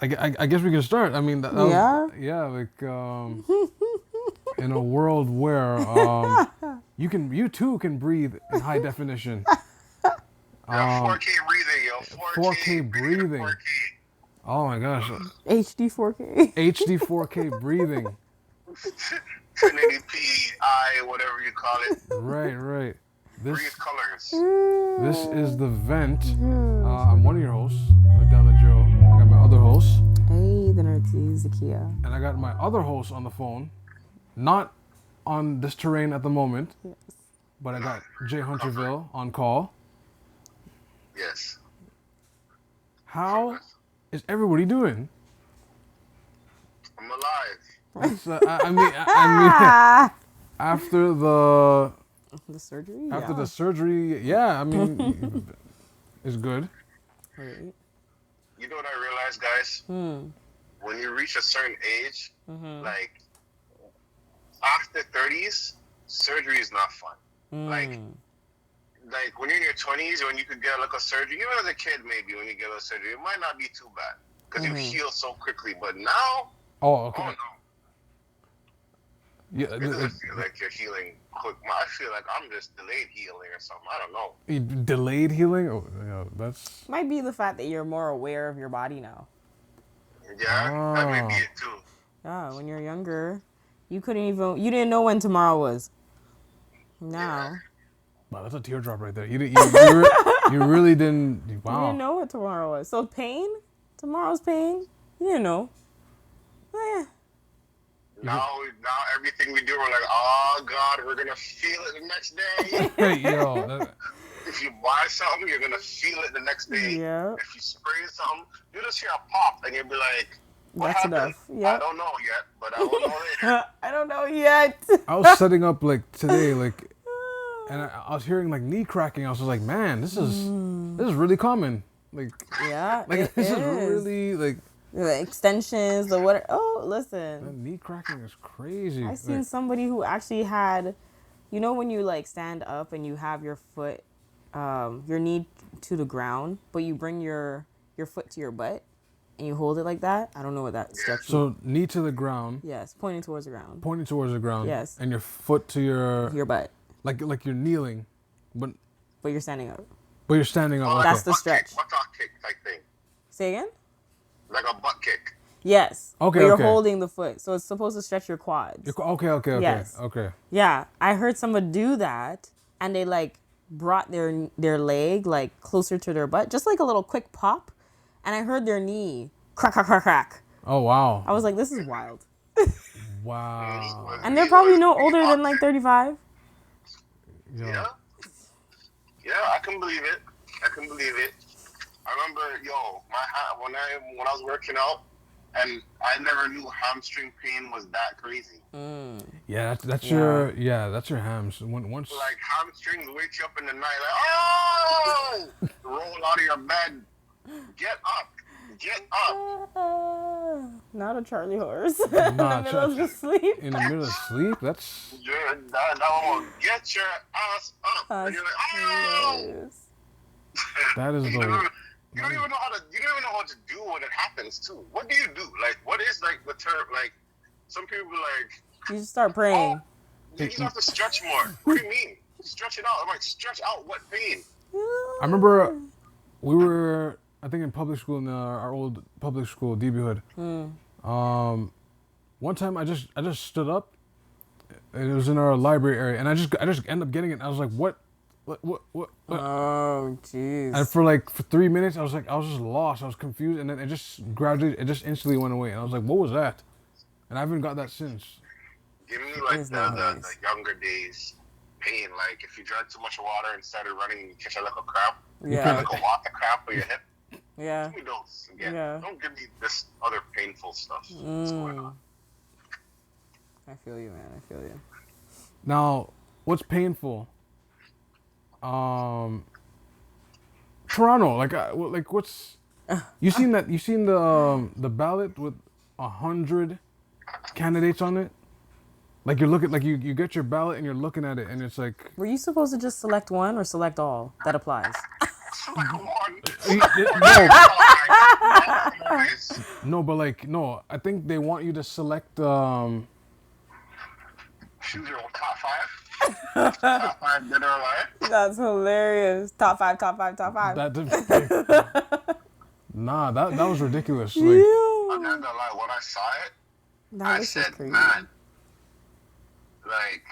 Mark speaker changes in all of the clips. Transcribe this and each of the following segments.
Speaker 1: I guess we can start. I mean, like in a world where you too can breathe in high definition.
Speaker 2: Yeah, 4K breathing, yo.
Speaker 1: 4K breathing.
Speaker 2: 4K.
Speaker 1: Oh my gosh.
Speaker 3: HD 4K.
Speaker 1: HD 4K breathing.
Speaker 2: 1080p, whatever you call it.
Speaker 1: Right.
Speaker 2: Breathe colors.
Speaker 1: This is the vent. I'm one of your hosts, down the Joe. I got my other host.
Speaker 3: Hey, the Nerdsy, Zakia.
Speaker 1: And I got my other host on the phone. Not on this terrain at the moment.
Speaker 3: Yes.
Speaker 1: But I got Jay Hunterville on call.
Speaker 2: Yes.
Speaker 1: How is everybody doing?
Speaker 2: I'm alive.
Speaker 1: I mean, after the
Speaker 3: surgery.
Speaker 1: The surgery, yeah. I mean, it's good.
Speaker 3: Right.
Speaker 2: You know what I realized, guys? When you reach a certain age, like after 30s, surgery is not fun. Like when you're in your 20s, when you could get like a surgery, even as a kid, maybe when you get a surgery, it might not be too bad because you heal so quickly. But now,
Speaker 1: oh
Speaker 2: no.
Speaker 1: Yeah,
Speaker 2: it doesn't feel like you're healing quick. I feel like I'm just delayed healing or something. I don't know.
Speaker 1: Delayed healing? Oh, yeah, that's...
Speaker 3: Might be the fact that you're more aware of your body now.
Speaker 2: Yeah, that may be it too.
Speaker 3: Yeah, when you're younger, you didn't know when tomorrow was. Now.
Speaker 2: Yeah.
Speaker 1: Wow, that's a teardrop right there. You really didn't... Wow.
Speaker 3: You didn't know what tomorrow was. So pain? Tomorrow's pain? You didn't know. Oh, yeah.
Speaker 2: Now everything we do, we're like, oh God, we're gonna feel it the next day.
Speaker 1: Yo,
Speaker 2: if you buy something, you're gonna feel it the next day.
Speaker 3: Yeah.
Speaker 2: If you spray something, you just hear a pop, and you'll be like, "What
Speaker 3: That's
Speaker 2: happened?"
Speaker 3: enough. Yep.
Speaker 2: I don't know yet, but I will know later.
Speaker 3: I don't know yet.
Speaker 1: I was setting up like today, like, and I was hearing like knee cracking. I was just like, man, this is really common. Like,
Speaker 3: Yeah,
Speaker 1: like this is really like.
Speaker 3: The extensions, the what? Oh, listen.
Speaker 1: That knee cracking is crazy.
Speaker 3: I seen somebody who actually had, you know, when you like stand up and you have your foot, your knee to the ground, but you bring your foot to your butt and you hold it like that. I don't know what that stretch.
Speaker 1: So knee to the ground.
Speaker 3: Yes, pointing towards the ground.
Speaker 1: Pointing towards the ground.
Speaker 3: Yes.
Speaker 1: And your foot to your
Speaker 3: butt.
Speaker 1: Like you're kneeling, but
Speaker 3: you're standing up.
Speaker 1: But you're standing up.
Speaker 2: Oh,
Speaker 1: Okay.
Speaker 3: That's the stretch.
Speaker 2: Butt kick type thing.
Speaker 3: Say again.
Speaker 2: Like a butt kick.
Speaker 3: Yes.
Speaker 1: Okay.
Speaker 3: But you're
Speaker 1: okay.
Speaker 3: holding the foot, so it's supposed to stretch your quads.
Speaker 1: Okay.
Speaker 3: Yes.
Speaker 1: Okay.
Speaker 3: Yeah, I heard someone do that, and they like brought their leg like closer to their butt, just like a little quick pop, and I heard their knee crack, crack, crack, crack.
Speaker 1: Oh wow.
Speaker 3: I was like, this is wild.
Speaker 1: Wow.
Speaker 3: And they're probably no older than like 35.
Speaker 2: Yeah. Yeah, I can believe it. I remember, when I was working out, and I never knew hamstring pain was that crazy.
Speaker 1: Yeah, that's your hams. Once
Speaker 2: like hamstrings wake you up in the night, like, oh, roll out of your bed, get up.
Speaker 3: Not a Charlie horse.
Speaker 1: Nah,
Speaker 3: in the middle of the sleep.
Speaker 1: In the middle of sleep, that's
Speaker 2: that one. Get your ass up, and you're like, oh.
Speaker 1: That is the.
Speaker 2: You don't even know how to do when it happens too. What do you do? Like, what is like the term? Like, some people like.
Speaker 3: You just start praying.
Speaker 2: You just have to stretch more. What do you mean? Stretch it out. I'm like, stretch out what pain?
Speaker 1: I remember we were, I think, in public school in our old public school, DB Hood. One time I just stood up. It was in our library area, and I just ended up getting it. And I was like, what?
Speaker 3: Oh, jeez.
Speaker 1: And for 3 minutes, I was just lost. I was confused, and then it just instantly went away. And I was like, what was that? And I haven't got that since.
Speaker 2: Give me like the younger days pain. Like if you drank too much water and started running and you catch a little cramp.
Speaker 3: Yeah.
Speaker 2: Like a water cramp for your hip.
Speaker 3: Yeah.
Speaker 2: Give me those again.
Speaker 3: Yeah.
Speaker 2: Don't give me this other painful stuff. What's going on?
Speaker 3: I feel you, man. I feel you.
Speaker 1: Now, what's painful? Toronto, like what's you seen the ballot with 100 candidates on it? Like you're looking, like you get your ballot and you're looking at it and it's like.
Speaker 3: Were you supposed to just select one or select all? That applies.
Speaker 2: Like one.
Speaker 1: No, but like no, I think they want you to select
Speaker 2: Choose your top five. Top five dead or alive.
Speaker 3: That's hilarious. Top five, top five, top five.
Speaker 1: nah, that was ridiculous. Like
Speaker 2: I'm not gonna lie, when I saw it,
Speaker 3: That
Speaker 2: I
Speaker 3: is just
Speaker 2: said,
Speaker 3: crazy.
Speaker 2: man, like,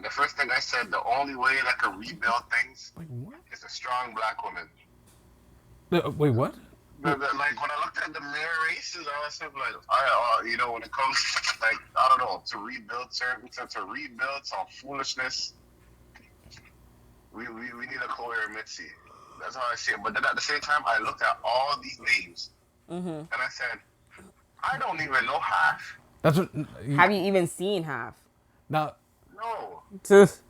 Speaker 2: the first thing I said, the only way that could rebuild things is a strong black woman.
Speaker 1: wait, what?
Speaker 2: Like, when I looked at the mayor races, I was like, you know, when it comes, like, I don't know, to rebuild some foolishness, we need a Chloe or Mitzi. That's how I see it. But then at the same time, I looked at all these names, and I said, I don't even know half.
Speaker 1: That's what.
Speaker 3: Have you even seen half?
Speaker 1: Now,
Speaker 2: no.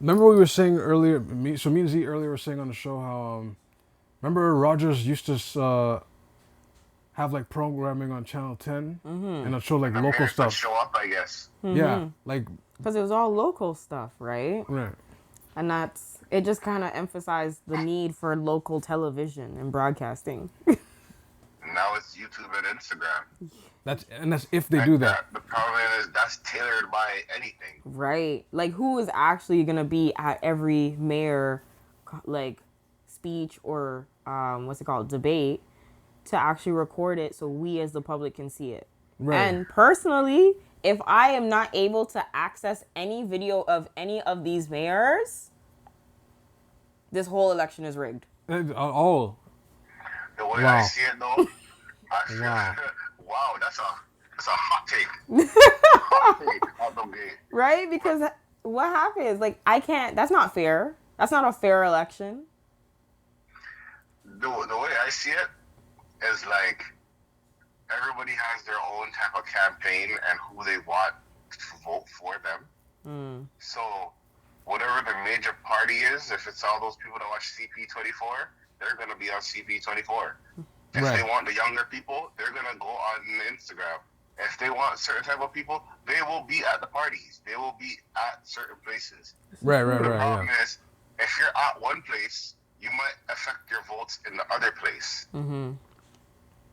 Speaker 1: remember we were saying earlier. Me and Z earlier were saying on the show how, remember Rogers used to have like programming on Channel 10 and it'd show like
Speaker 2: The
Speaker 1: local
Speaker 2: mayor
Speaker 1: stuff.
Speaker 2: could show up, I guess.
Speaker 1: Yeah, like
Speaker 3: Because it was all local stuff, right?
Speaker 1: right.
Speaker 3: And it just kind of emphasized the need for local television and broadcasting.
Speaker 2: Now it's YouTube and Instagram.
Speaker 1: That's if they do that.
Speaker 2: The problem is that's tailored by anything.
Speaker 3: Right. Like, who is actually going to be at every mayor, like, speech or, what's it called, debate to actually record it so we as the public can see it?
Speaker 1: Right.
Speaker 3: And personally, if I am not able to access any video of any of these mayors, this whole election is rigged.
Speaker 1: Oh.
Speaker 2: The way I see it, though, I feel,
Speaker 1: Wow.
Speaker 2: wow, that's a hot take. Hot take out the gate.
Speaker 3: Right? Because what happens? Like, I can't, that's not fair. That's not a fair election.
Speaker 2: The way I see it is like everybody has their own type of campaign and who they want to vote for them. So whatever the major party is, if it's all those people that watch CP24, they're going to be on CP24. If
Speaker 1: Right.
Speaker 2: they want the younger people, they're going to go on Instagram. If they want certain type of people, they will be at the parties. They will be at certain places.
Speaker 1: Right.
Speaker 2: The
Speaker 1: Yeah.
Speaker 2: problem is, if you're at one place, you might affect your votes in the other place.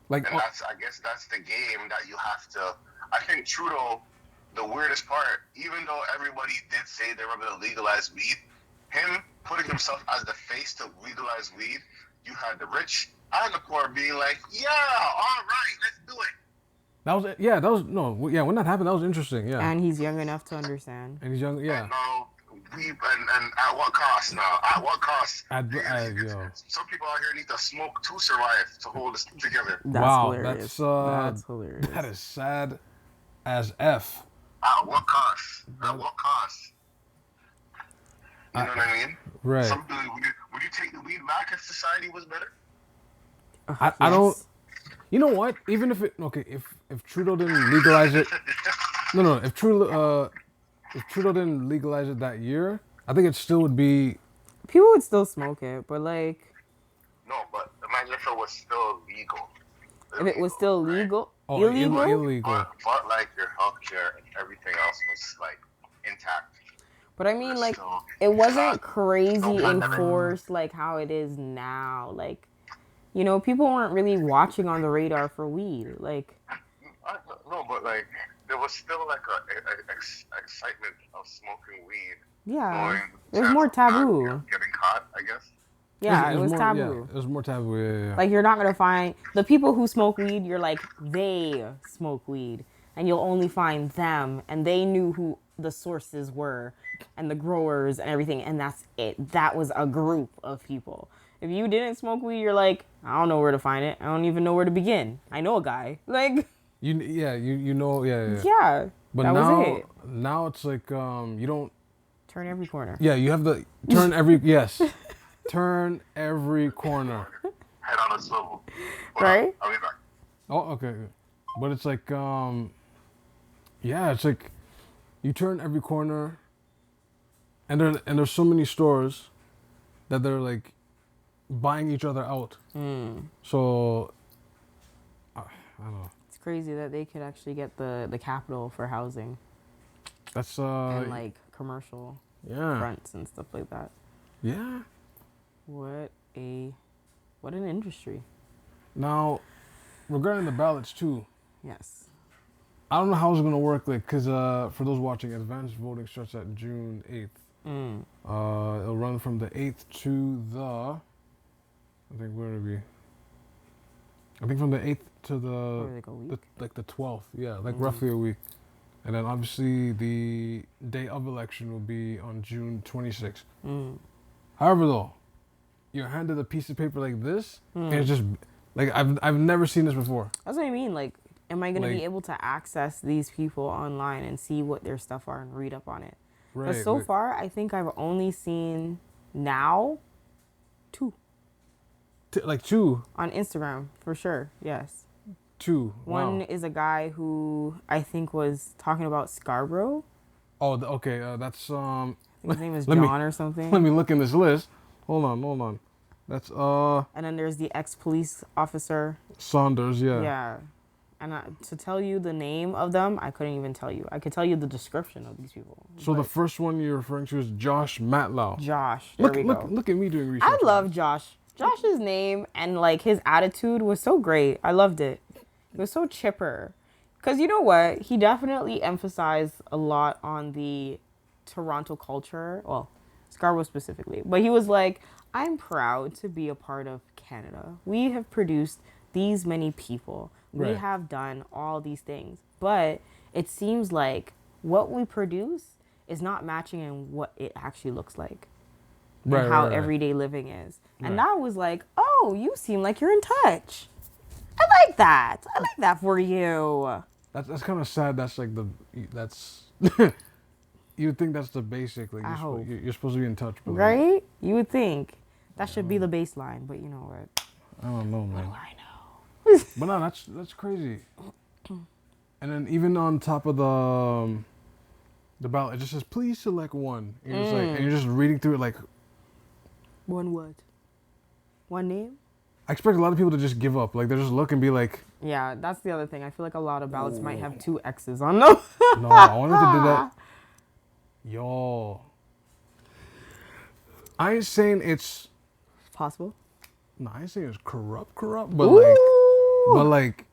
Speaker 1: Like
Speaker 2: And I guess that's the game that you have to. I think Trudeau, the weirdest part, even though everybody did say they were going to legalize weed, him putting himself as the face to legalize weed, you had the rich and the poor being like, yeah, all right, let's do it.
Speaker 1: that was it. Yeah, that was no. Yeah, when that happened, that was interesting. Yeah.
Speaker 3: And he's young enough to understand.
Speaker 1: And he's young. Yeah.
Speaker 2: And now, and at what cost now? At what cost?
Speaker 1: Yo.
Speaker 2: Some people out here need to smoke to survive to hold this together.
Speaker 3: That's
Speaker 1: Wow,
Speaker 3: hilarious.
Speaker 1: that's
Speaker 3: hilarious.
Speaker 1: That is sad as F.
Speaker 2: At what cost? At what cost? You know what I mean?
Speaker 1: Right.
Speaker 2: Would you take the weed back if society was better?
Speaker 1: I don't. You know what? Even if if Trudeau didn't legalize it, no. If Trudeau didn't legalize it that year, I think it still would be.
Speaker 3: People would still smoke it, but like,
Speaker 2: No, but imagine if it was still legal.
Speaker 3: if it was still legal,
Speaker 1: Oh,
Speaker 3: illegal.
Speaker 1: illegal.
Speaker 2: But like your healthcare and everything else was like intact.
Speaker 3: But I mean, like,
Speaker 2: So,
Speaker 3: it wasn't crazy
Speaker 2: no pandering.
Speaker 3: enforced like how it is now. Like, you know, people weren't really watching on the radar for weed. Like,
Speaker 2: No, but like there was still like a excitement of smoking weed.
Speaker 3: yeah,
Speaker 2: Knowing
Speaker 3: it was more
Speaker 2: chance of not
Speaker 3: taboo.
Speaker 2: getting caught, I guess.
Speaker 3: Yeah, it was
Speaker 1: more,
Speaker 3: taboo.
Speaker 1: Yeah, it was more taboo. Yeah.
Speaker 3: Like, you're not gonna find the people who smoke weed. You're like, they smoke weed, and you'll only find them, and they knew who the sources were, and the growers and everything, and that's it. That was a group of people. If you didn't smoke weed, you're like, I don't know where to find it. I don't even know where to begin. I know a guy. Like,
Speaker 1: you know.
Speaker 3: yeah.
Speaker 1: But
Speaker 3: that
Speaker 1: now,
Speaker 3: was it.
Speaker 1: now it's like you don't.
Speaker 3: Turn every corner.
Speaker 1: Yeah, you have to turn every turn every corner.
Speaker 2: Head on a swivel.
Speaker 3: Right?
Speaker 2: I'll be back.
Speaker 1: Oh, okay. But it's like yeah, it's like you turn every corner, and there's so many stores that they're like buying each other out. So I don't know.
Speaker 3: It's crazy that they could actually get the capital for housing
Speaker 1: That's
Speaker 3: and like commercial
Speaker 1: yeah.
Speaker 3: fronts and stuff like that.
Speaker 1: Yeah.
Speaker 3: What an industry.
Speaker 1: Now, regarding the ballots too,
Speaker 3: Yes.
Speaker 1: I don't know how it's gonna work. Like, cause for those watching, advanced voting starts at June 8th.
Speaker 3: Mm.
Speaker 1: It'll run from the 8th to the. I think where would it be? I think from the 8th to
Speaker 3: Like a week.
Speaker 1: the 12th. Yeah, like roughly a week. And then obviously the day of election will be on June 26th.
Speaker 3: Mm.
Speaker 1: However, though, you're handed a piece of paper like this, and it's just like I've never seen this before.
Speaker 3: That's what I mean. Like, am I gonna
Speaker 1: Like-
Speaker 3: be able to access these people online and see what their stuff are and read up on it?
Speaker 1: Right.
Speaker 3: But so
Speaker 1: like,
Speaker 3: far, I think I've only seen now 2
Speaker 1: like two.
Speaker 3: on Instagram for sure. Yes.
Speaker 1: Wow.
Speaker 3: One is a guy who I think was talking about Scarborough.
Speaker 1: Oh, okay. That's
Speaker 3: I think his name is
Speaker 1: Let me-
Speaker 3: John or something.
Speaker 1: Let me look in this list. Hold on. That's
Speaker 3: And then there's the ex-police officer.
Speaker 1: Saunders. Yeah.
Speaker 3: Yeah. And to tell you the name of them, I couldn't even tell you. I could tell you the description of these people.
Speaker 1: So the
Speaker 3: but
Speaker 1: first one you're referring to is Josh Matlow.
Speaker 3: Josh. There we go.
Speaker 1: Look at me doing research.
Speaker 3: I love Josh. Josh's name and like his attitude was so great. I loved it. It was so chipper. Because you know what? He definitely emphasized a lot on the Toronto culture. Well, Scarborough specifically. But he was like, I'm proud to be a part of Canada. We have produced these many people. We
Speaker 1: Right.
Speaker 3: have done all these things. But it seems like what we produce is not matching in what it actually looks like.
Speaker 1: Right,
Speaker 3: And how
Speaker 1: right.
Speaker 3: everyday living is. And
Speaker 1: Right.
Speaker 3: I was like, oh, you seem like you're in touch. I like that. I like that for you.
Speaker 1: That's kind of sad. That's like that's you would think that's the basic. Like
Speaker 3: I hope.
Speaker 1: you're supposed to be in touch, but like,
Speaker 3: Right? You would think that should be the baseline, but you know what?
Speaker 1: I don't know, man.
Speaker 3: I know.
Speaker 1: But no, that's crazy. And then even on top of the ballot, it just says please select one. And you're just like, and you're just reading through it like.
Speaker 3: One what? One name?
Speaker 1: I expect a lot of people to just give up. Like they just look and be like,
Speaker 3: Yeah, that's the other thing. I feel like a lot of ballots might have 2 X's on them.
Speaker 1: no, I wanted to do that. Yo, I ain't saying it's.
Speaker 3: Possible.
Speaker 1: No, I ain't saying it's corrupt, but like,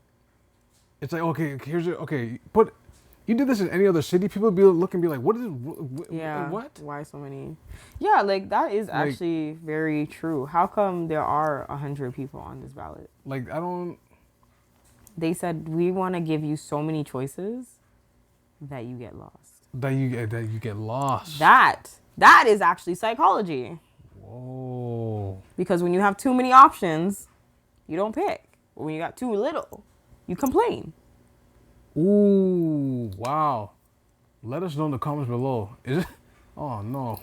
Speaker 1: it's like okay, you did this in any other city, people would be look and be like, what is it?
Speaker 3: Yeah.
Speaker 1: What?
Speaker 3: Why so many? Yeah, like that is actually very true. How come there are 100 people on this ballot?
Speaker 1: Like I don't.
Speaker 3: They said we want to give you so many choices that you get lost.
Speaker 1: That you get lost.
Speaker 3: That is actually psychology.
Speaker 1: Whoa.
Speaker 3: Because when you have too many options, you don't pick. But when you got too little, you complain.
Speaker 1: Ooh, wow. Let us know in the comments below. Is it? Oh no.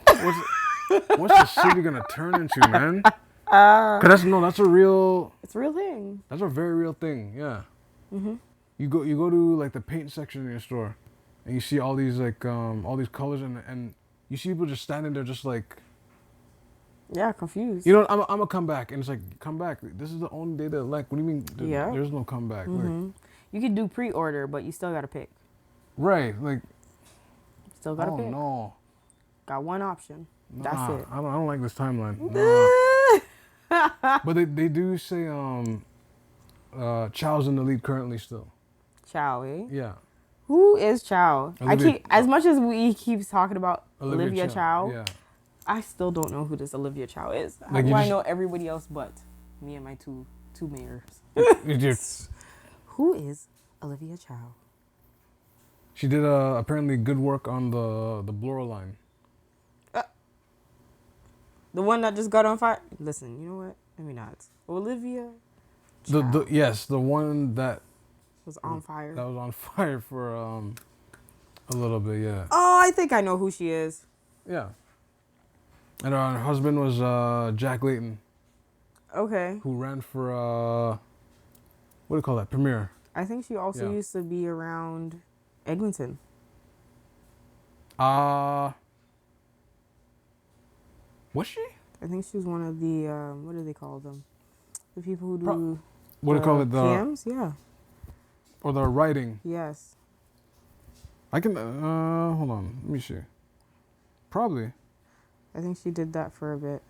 Speaker 1: What's the city gonna turn into, man? Cause that's a real.
Speaker 3: It's a real thing.
Speaker 1: That's a very real thing. Yeah. Mm-hmm. You go to like the paint section in your store, and you see all these like all these colors and you see people just standing there just like.
Speaker 3: Yeah, confused.
Speaker 1: You know, I'm gonna come back, and it's like, come back. This is the only day to elect. What do you mean?
Speaker 3: Yeah.
Speaker 1: There's no comeback. Like,
Speaker 3: You could do pre-order, but you still got to pick.
Speaker 1: right. Like,
Speaker 3: Still got to
Speaker 1: oh
Speaker 3: pick.
Speaker 1: no.
Speaker 3: Got one option.
Speaker 1: Nah,
Speaker 3: That's it.
Speaker 1: I don't like this timeline. Nah. But they do say Chow's in the lead currently still.
Speaker 3: Chow, eh?
Speaker 1: Yeah.
Speaker 3: Who is Chow?
Speaker 1: Olivia-
Speaker 3: As much as we keep talking about Olivia Chow,
Speaker 1: Yeah.
Speaker 3: I still don't know who this Olivia Chow is. How
Speaker 1: Like,
Speaker 3: do
Speaker 1: you
Speaker 3: I
Speaker 1: just-
Speaker 3: know everybody else but me and my two mayors?
Speaker 1: You just-
Speaker 3: Who is Olivia Chow?
Speaker 1: she did apparently good work on the Blur line.
Speaker 3: The one that just got on fire? Listen, you know what? Maybe not. Olivia Chow
Speaker 1: Yes, the one that
Speaker 3: was on fire.
Speaker 1: was on fire for a little bit. Yeah.
Speaker 3: Oh, I think I know who she is.
Speaker 1: Yeah. And her husband was Jack Layton,
Speaker 3: Okay.
Speaker 1: who ran for what do you call that? Premier.
Speaker 3: I think she also
Speaker 1: Yeah.
Speaker 3: used to be around Eglinton.
Speaker 1: Was she?
Speaker 3: I think she was one of the, what do they call them? The people who do
Speaker 1: What do you call it? The
Speaker 3: PMs? Yeah.
Speaker 1: or the writing?
Speaker 3: Yes.
Speaker 1: I can hold on. Let me see. Probably.
Speaker 3: I think she did that for a bit.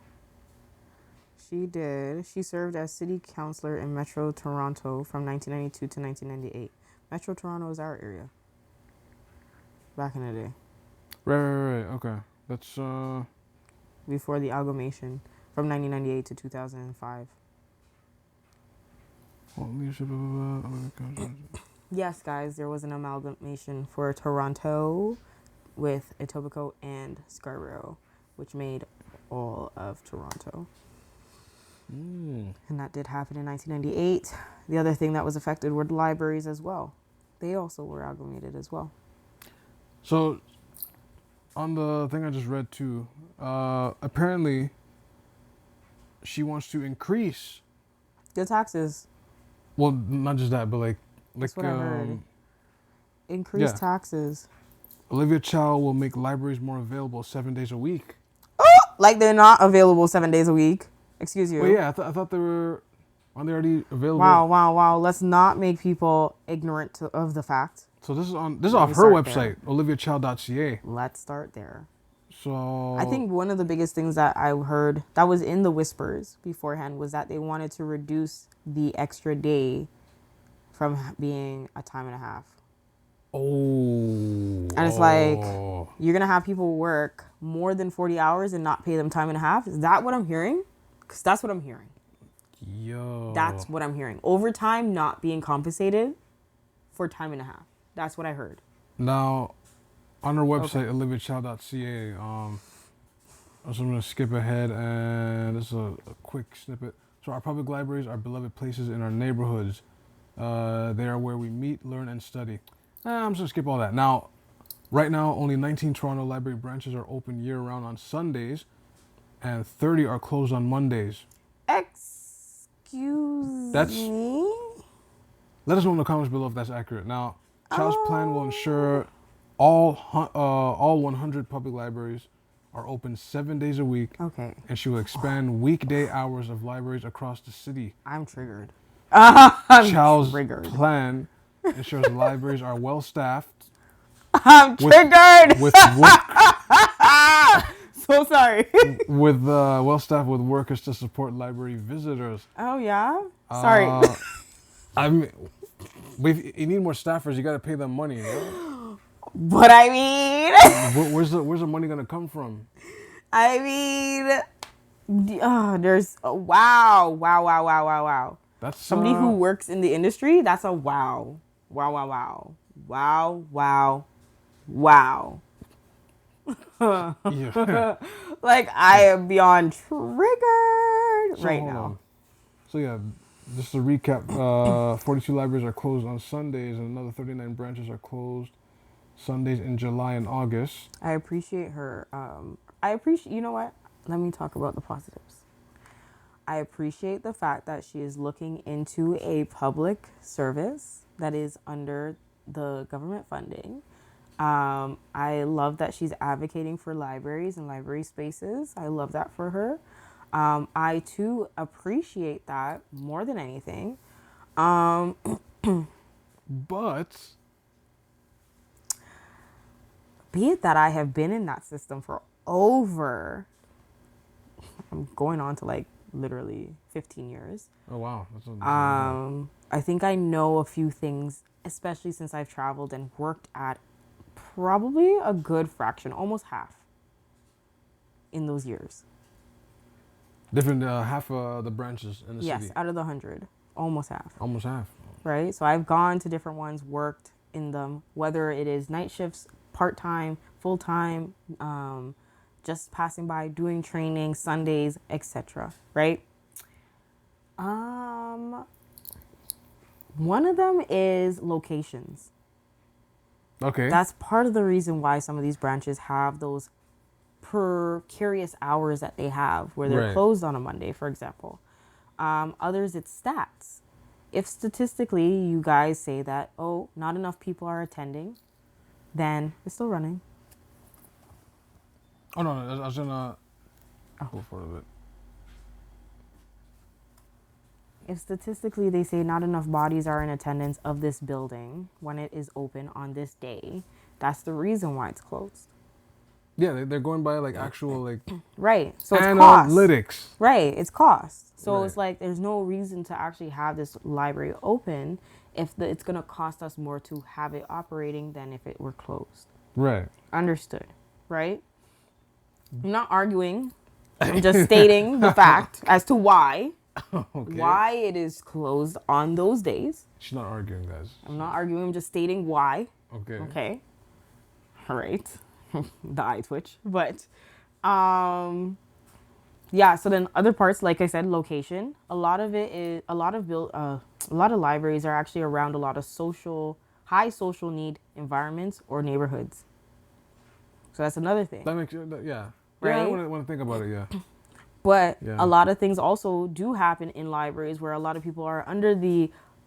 Speaker 3: She did. She served as city councillor in Metro Toronto from 1992 to 1998. Metro Toronto is our area. Back in the day.
Speaker 1: Right. Okay. That's
Speaker 3: Before the amalgamation from 1998 to 2005.
Speaker 1: leadership.
Speaker 3: Yes, guys, there was an amalgamation for Toronto with Etobicoke and Scarborough, which made all of Toronto. And that did happen in 1998. The other thing that was affected were the libraries as well. They also were amalgamated as well.
Speaker 1: So, on the thing I just read too, apparently, she wants to increase.
Speaker 3: The taxes.
Speaker 1: Well, not just that, but like
Speaker 3: That's what I heard. Increase taxes.
Speaker 1: Olivia Chow will make libraries more available 7 days a week.
Speaker 3: Oh, like they're not available 7 days a week. Excuse you.
Speaker 1: Well, yeah, I thought they were. Aren't they already available?
Speaker 3: Wow. Let's not make people ignorant of the fact.
Speaker 1: So this is off her website, oliviachow.ca.
Speaker 3: Let's start there.
Speaker 1: So
Speaker 3: I think one of the biggest things that I heard that was in the whispers beforehand was that they wanted to reduce the extra day from being a time and a half. And it's like, you're going to have people work more than 40 hours and not pay them time and a half? Is that what I'm hearing? Because that's what I'm hearing.
Speaker 1: Yo.
Speaker 3: That's what I'm hearing. Overtime not being compensated for time and a half. That's what I heard.
Speaker 1: Now, on our website, oliviachow.ca, I'm just going to skip ahead, and this is a quick snippet. So our public libraries are beloved places in our neighborhoods. They are where we meet, learn, and study. I'm just going to skip all that. Now, right now, only 19 Toronto library branches are open year-round on Sundays, and 30 are closed on Mondays.
Speaker 3: Excuse me?
Speaker 1: Let us know in the comments below if that's accurate. Now, Chow's plan will ensure all 100 public libraries are open 7 days a week.
Speaker 3: Okay.
Speaker 1: And she will expand weekday hours of libraries across the city.
Speaker 3: I'm triggered.
Speaker 1: Chow's plan ensures libraries are well staffed.
Speaker 3: I'm triggered.
Speaker 1: With work.
Speaker 3: So sorry.
Speaker 1: With well staffed with workers to support library visitors.
Speaker 3: Oh yeah. Sorry.
Speaker 1: I mean, if you need more staffers, you got to pay them money. You know?
Speaker 3: But I mean,
Speaker 1: where's the money gonna come from?
Speaker 3: I mean, there's wow.
Speaker 1: That's
Speaker 3: somebody who works in the industry. That's a wow.
Speaker 1: Yeah.
Speaker 3: Like I am beyond triggered right now.
Speaker 1: So yeah, just to recap, 42 libraries are closed on Sundays, and another 39 branches are closed Sundays in July and August.
Speaker 3: I appreciate her. You know what? Let me talk about the positives. I appreciate the fact that she is looking into a public service that is under the government funding. I love that she's advocating for libraries and library spaces. I love that for her. I too appreciate that more than anything.
Speaker 1: But
Speaker 3: be it that I have been in that system for I'm going on to like literally 15 years.
Speaker 1: Oh wow.
Speaker 3: I think I know a few things, especially since I've traveled and worked at probably a good fraction, almost half in those years.
Speaker 1: Different half the branches in the city.
Speaker 3: Yes, out of the 100, almost half.
Speaker 1: Almost half.
Speaker 3: Right? So I've gone to different ones, worked in them, whether it is night shifts, part-time, full-time, just passing by, doing training, Sundays, etc. Right? One of them is locations.
Speaker 1: Okay.
Speaker 3: That's part of the reason why some of these branches have those precarious hours that they have where they're closed on a Monday, for example. Others, it's stats. If statistically you guys say that, not enough people are attending, then it's still running.
Speaker 1: Oh, no, I was gonna go for it.
Speaker 3: If statistically they say not enough bodies are in attendance of this building when it is open on this day, that's the reason why it's closed.
Speaker 1: Yeah, they're going by like actual like
Speaker 3: Right. So it's cost.
Speaker 1: analytics.
Speaker 3: Right. It's cost. So
Speaker 1: Right.
Speaker 3: it's like there's no reason to actually have this library open if it's going to cost us more to have it operating than if it were closed.
Speaker 1: Right.
Speaker 3: Understood. Right? I'm not arguing. I'm just stating the fact as to why it is closed on those days.
Speaker 1: She's not arguing, guys.
Speaker 3: I'm not arguing. I'm just stating why.
Speaker 1: Okay.
Speaker 3: Okay. All right. The eye twitch. But yeah, so then other parts, like I said, location. A lot of it is a lot of libraries are actually around a lot of high social need environments or neighborhoods. So that's another thing.
Speaker 1: That makes yeah.
Speaker 3: Right?
Speaker 1: Yeah, I want to think about it, yeah.
Speaker 3: But
Speaker 1: Yeah.
Speaker 3: a lot of things also do happen in libraries where a lot of people are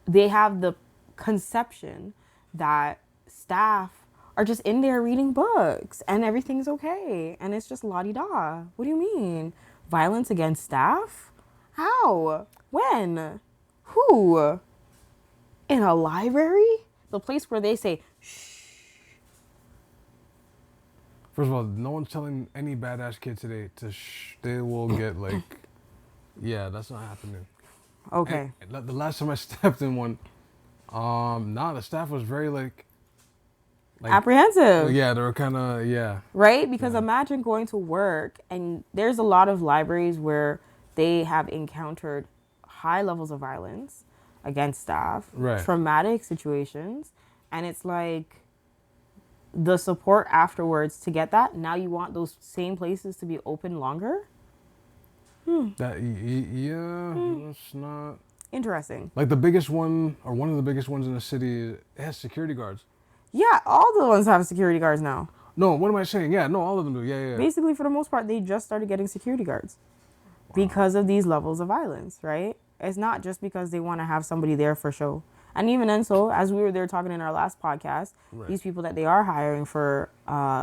Speaker 3: they have the conception that staff are just in there reading books and everything's okay. And it's just la-di-da. What do you mean? Violence against staff? How? When? Who? In a library? The place where they say,
Speaker 1: First of all, no one's telling any badass kid today to they will get like, yeah, that's not happening.
Speaker 3: okay.
Speaker 1: And the last time I stepped in one, the staff was very like
Speaker 3: Apprehensive.
Speaker 1: yeah, they were kind of, yeah.
Speaker 3: Right? Because imagine going to work and there's a lot of libraries where they have encountered high levels of violence against staff,
Speaker 1: Right.
Speaker 3: traumatic situations, and it's like the support afterwards to get that. Now you want those same places to be open longer?
Speaker 1: That, yeah, that's not.
Speaker 3: Interesting.
Speaker 1: Like the biggest one, or one of the biggest ones in the city, it has security guards.
Speaker 3: Yeah, all the ones have security guards now.
Speaker 1: No, what am I saying? Yeah, no, all of them do. Yeah.
Speaker 3: Basically, for the most part, they just started getting security guards because of these levels of violence, right? It's not just because they want to have somebody there for show. And even then, so as we were there talking in our last podcast,
Speaker 1: Right.
Speaker 3: these people that they are hiring for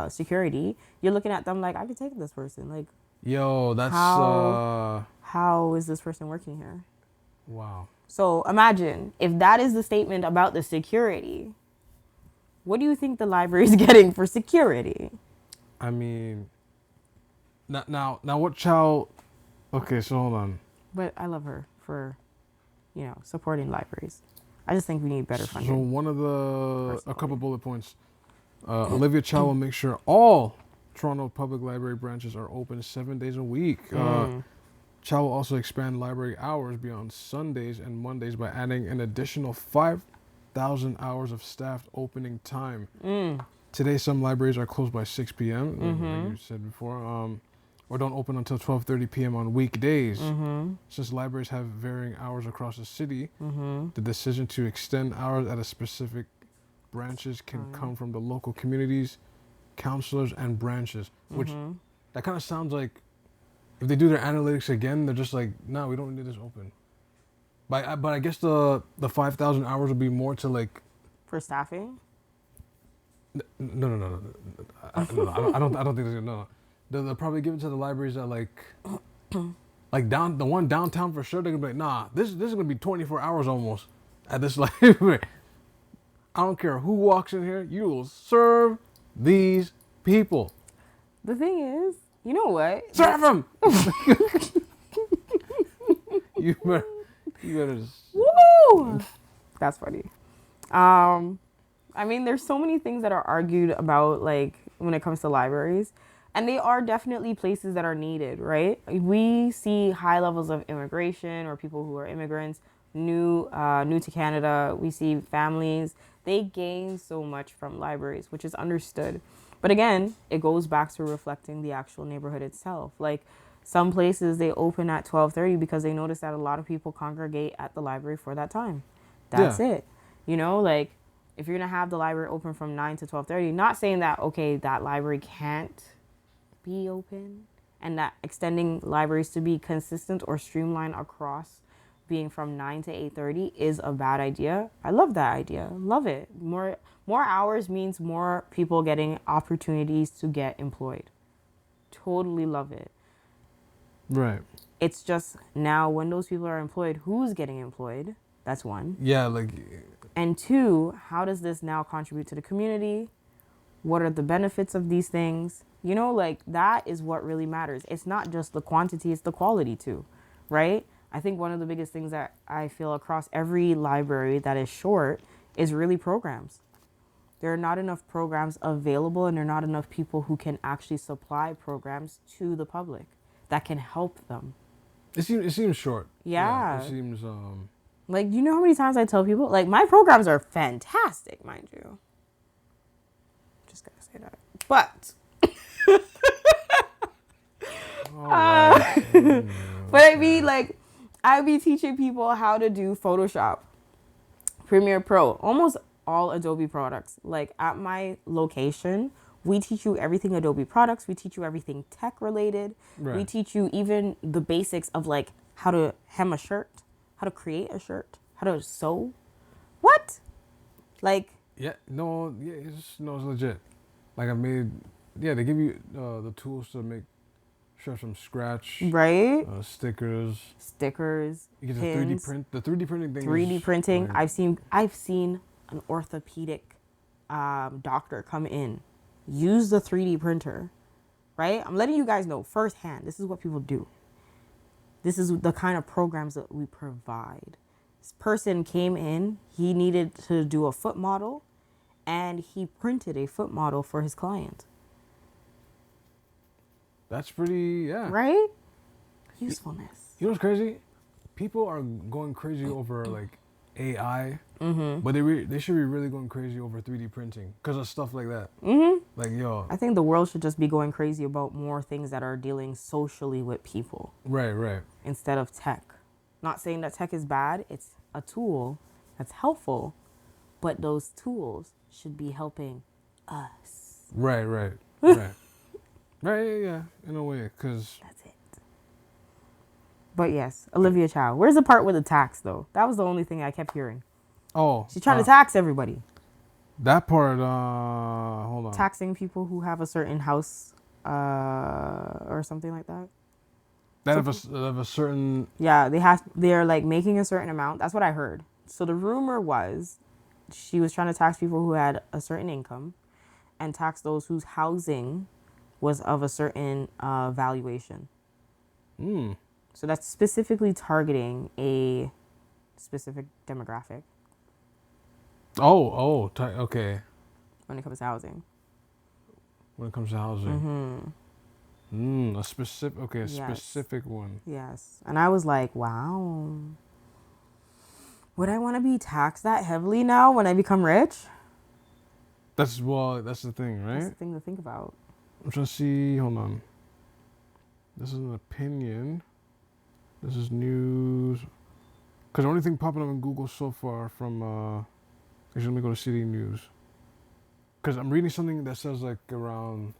Speaker 3: security, you're looking at them like, I could take this person. Like,
Speaker 1: Yo, that's,
Speaker 3: how is this person working here?
Speaker 1: wow.
Speaker 3: So imagine if that is the statement about the security, what do you think the library is getting for security?
Speaker 1: I mean, now what Chow, okay, so hold on.
Speaker 3: But I love her for, supporting libraries. I just think we need better
Speaker 1: So
Speaker 3: funding.
Speaker 1: one of a couple bullet points. Olivia Chow will make sure all Toronto Public Library branches are open 7 days a week. Chow will also expand library hours beyond Sundays and Mondays by adding an additional 5,000 hours of staffed opening time. Today, some libraries are closed by 6 p.m., like you said before, or don't open until 12:30 p.m. on weekdays. Since libraries have varying hours across the city, the decision to extend hours at a specific branches can come from the local communities, counselors, and branches, which that kind of sounds like if they do their analytics again, they're just like, no, we don't need this open. But I guess the 5,000 hours would be more to like.
Speaker 3: For staffing?
Speaker 1: No. I don't think there's no. They'll probably give it to the libraries that like the one downtown for sure. They're gonna be like, nah, this is gonna be 24 hours almost at this library. I don't care who walks in here, you will serve these people.
Speaker 3: The thing is, you know what?
Speaker 1: Serve them. You better just.
Speaker 3: Woo! That's funny. I mean, there's so many things that are argued about, like, when it comes to libraries. And they are definitely places that are needed, right? We see high levels of immigration or people who are immigrants, new to Canada. We see families. They gain so much from libraries, which is understood. But again, it goes back to reflecting the actual neighborhood itself. Like, some places they open at 12:30 because they notice that a lot of people congregate at the library for that time. That's it. Like, if you're going to have the library open from 9 to 12:30, not saying that, okay, that library can't be open, and that extending libraries to be consistent or streamlined across being from 9 to 8:30 is a bad idea. I love that idea. Love it. More hours means more people getting opportunities to get employed. Totally love it.
Speaker 1: Right.
Speaker 3: It's just now when those people are employed, who's getting employed? That's one.
Speaker 1: Yeah, like.
Speaker 3: And two, how does this now contribute to the community? What are the benefits of these things? You know, like that is what really matters. It's not just the quantity, it's the quality too, right? I think one of the biggest things that I feel across every library that is short is really programs. There are not enough programs available, and there are not enough people who can actually supply programs to the public that can help them.
Speaker 1: It seems short.
Speaker 3: Yeah.
Speaker 1: It seems
Speaker 3: Like, you know how many times I tell people, like, my programs are fantastic, mind you. Just gotta say that. But, but I mean, like, I be teaching people how to do Photoshop, Premiere Pro, almost all Adobe products. Like, at my location, we teach you everything Adobe products. We teach you everything tech related.
Speaker 1: Right.
Speaker 3: We teach you even the basics of, like, how to hem a shirt, how to create a shirt, how to sew. What? Like,
Speaker 1: it's legit. Like I made, they give you the tools to make shirts from scratch.
Speaker 3: right?
Speaker 1: Stickers. You get
Speaker 3: Pins,
Speaker 1: the 3D printing thing.
Speaker 3: 3D printing.
Speaker 1: Right.
Speaker 3: I've seen an orthopedic doctor come in, use the 3D printer, right? I'm letting you guys know firsthand. This is what people do. This is the kind of programs that we provide. This person came in, he needed to do a foot model, and he printed a foot model for his client.
Speaker 1: That's pretty,
Speaker 3: Right? Usefulness.
Speaker 1: You know what's crazy? People are going crazy over like AI, but they should be really going crazy over 3D printing because of stuff like that. Like, yo.
Speaker 3: I think the world should just be going crazy about more things that are dealing socially with people.
Speaker 1: Right.
Speaker 3: Instead of tech. Not saying that tech is bad. It's a tool that's helpful, but those tools should be helping us.
Speaker 1: Right. Right, yeah, in a way, because...
Speaker 3: That's it. But yes, Olivia Chow. Where's the part with the tax, though? That was the only thing I kept hearing.
Speaker 1: Oh.
Speaker 3: She's trying to tax everybody.
Speaker 1: That part, hold on.
Speaker 3: Taxing people who have a certain house or something like that.
Speaker 1: That have a certain...
Speaker 3: Yeah, they're like making a certain amount. That's what I heard. So the rumor was she was trying to tax people who had a certain income and tax those whose housing was of a certain valuation. So that's specifically targeting a specific demographic.
Speaker 1: Okay.
Speaker 3: When it comes to housing.
Speaker 1: When it comes to housing. A specific one.
Speaker 3: Yes. And I was like, wow. Would I want to be taxed that heavily now when I become rich?
Speaker 1: That's the thing, right?
Speaker 3: That's the thing to think about.
Speaker 1: I'm trying to see, hold on. This is an opinion. This is news. Because the only thing popping up in Google so far from, actually let me go to City News. Because I'm reading something that says like around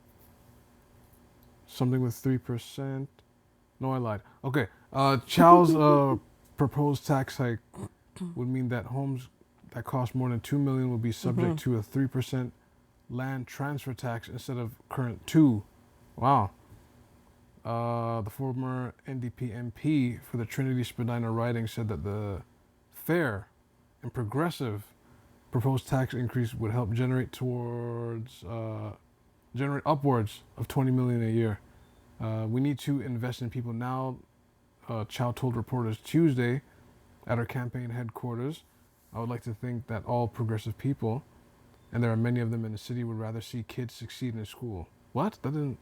Speaker 1: something with 3%. No, I lied. Okay. Chow's proposed tax hike would mean that homes that cost more than $2 million will be subject to a 3% land transfer tax instead of current 2%. Wow. The former NDP MP for the Trinity Spadina riding said that the fair and progressive proposed tax increase would help generate upwards of $20 million a year. We need to invest in people now, Chow told reporters Tuesday at her campaign headquarters. I would like to think that all progressive people, and there are many of them in the city, would rather see kids succeed in school. What? That didn't...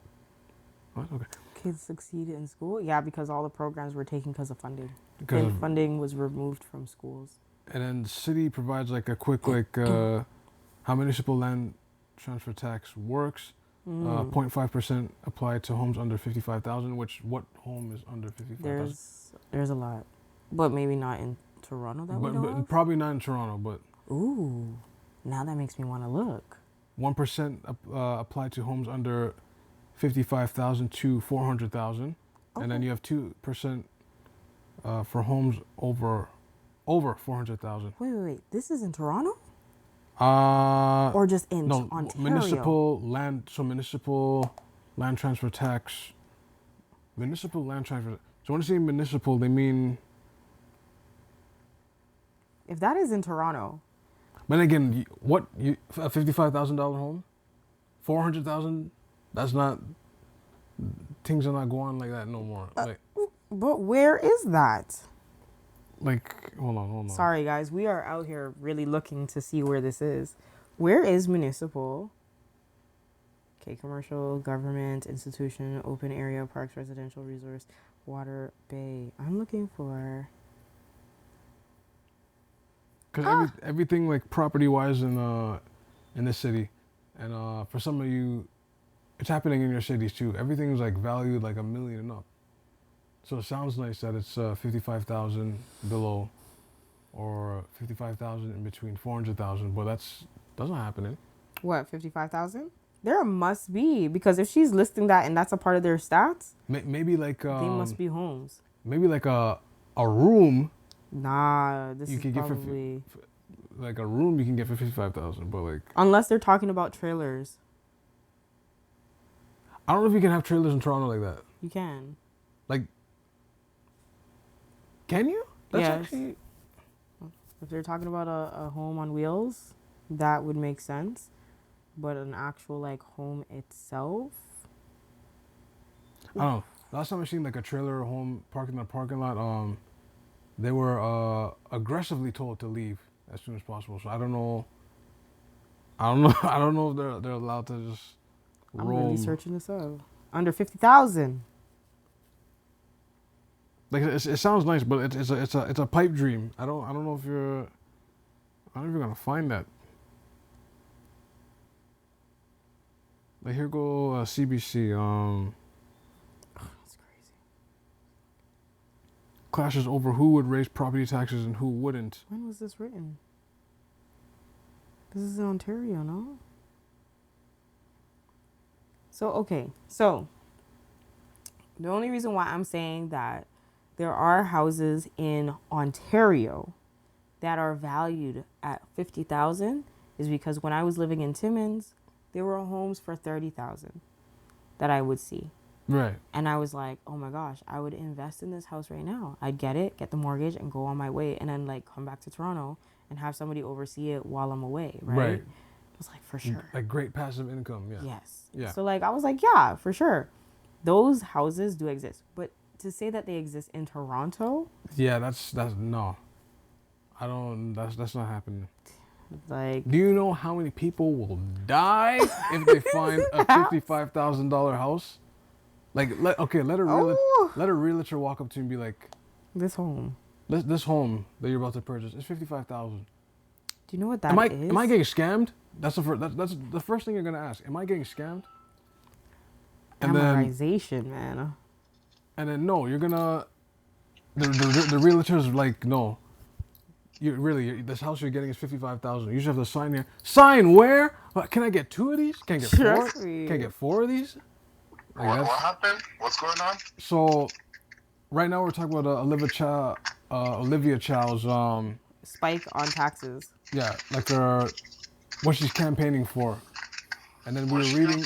Speaker 1: What? Okay.
Speaker 3: Kids succeed in school? Yeah, because all the programs were taken because of funding.
Speaker 1: Because
Speaker 3: funding was removed from schools.
Speaker 1: And then the city provides like a quick, how municipal land transfer tax works. 0.5% applied to homes under 55,000, which what home is under 55,000?
Speaker 3: There's a lot. But maybe not in Toronto that we know of?
Speaker 1: Probably not in Toronto, but...
Speaker 3: Ooh, now that makes me want to look.
Speaker 1: 1% applied to homes under 55,000 to 400,000. Okay. And then you have 2% for homes over 400,000.
Speaker 3: Wait. This is in Toronto?
Speaker 1: Or
Speaker 3: just in Ontario?
Speaker 1: Municipal land transfer tax. Municipal land transfer. So when I say municipal, they mean...
Speaker 3: If that is in Toronto...
Speaker 1: But again, a $55,000 home? 400,000. That's not. Things are not going like that no more.
Speaker 3: But where is that?
Speaker 1: Hold on.
Speaker 3: Sorry, guys. We are out here really looking to see where this is. Where is municipal? Okay, commercial, government, institution, open area, parks, residential, resource, water, bay. I'm looking for...
Speaker 1: Because everything like property-wise in the city, and for some of you, it's happening in your cities too. Everything's like valued like $1 million and up. So it sounds nice that it's 55,000 below, or 55,000 in between 400,000, but that's not happening.
Speaker 3: What, 55,000? There must be, because if she's listing that and that's a part of their stats,
Speaker 1: maybe like
Speaker 3: they must be homes.
Speaker 1: Maybe like a room.
Speaker 3: Nah, this
Speaker 1: You
Speaker 3: is
Speaker 1: can
Speaker 3: probably...
Speaker 1: get like a room you can get for 55,000, but like
Speaker 3: unless they're talking about trailers.
Speaker 1: I don't know if you can have trailers in Toronto like that.
Speaker 3: You can.
Speaker 1: Like, can you? That's
Speaker 3: yes.
Speaker 1: actually...
Speaker 3: If they're talking about a home on wheels, that would make sense. But an actual like home itself,
Speaker 1: I don't know. Last time I seen like a trailer or home parked in a parking lot, they were aggressively told to leave as soon as possible. So I don't know. I don't know if they're allowed to just roam.
Speaker 3: I'm really searching this up. Under 50,000.
Speaker 1: Like it sounds nice, but it's a pipe dream. I don't know if you're gonna find that. Like here go CBC.
Speaker 3: That's crazy.
Speaker 1: Clashes over who would raise property taxes and who wouldn't.
Speaker 3: When was this written? This is in Ontario, no? So the only reason why I'm saying that there are houses in Ontario that are valued at 50,000 is because when I was living in Timmins, there were homes for 30,000 that I would see.
Speaker 1: Right.
Speaker 3: And I was like, oh my gosh, I would invest in this house right now. I'd get the mortgage and go on my way and then like come back to Toronto and have somebody oversee it while I'm away, right? I was like, for sure.
Speaker 1: Like great passive income, yeah.
Speaker 3: Yes.
Speaker 1: Yeah.
Speaker 3: So like I was like, yeah, for sure. Those houses do exist. But to say that they exist in Toronto?
Speaker 1: Yeah, that's no. I don't that's not happening.
Speaker 3: Like,
Speaker 1: do you know how many people will die if they find a $55,000 house? Like let a realtor walk up to you and be like,
Speaker 3: this home
Speaker 1: that you're about to purchase is 55,000.
Speaker 3: Do you know what that is?
Speaker 1: Am I getting scammed? That's the first thing you're gonna ask. Am I getting scammed? And
Speaker 3: amortization, man.
Speaker 1: And then no, you're gonna the realtor's like, no. This house you're getting is 55,000. You just have to sign here. Sign where? Can I get 2 of these? Can I get 4? Can I get 4 of these?
Speaker 2: Like what happened? What's going on?
Speaker 1: So, right now we're talking about Olivia Chow's
Speaker 3: spike on taxes.
Speaker 1: Yeah, like what she's campaigning for, and then we were reading,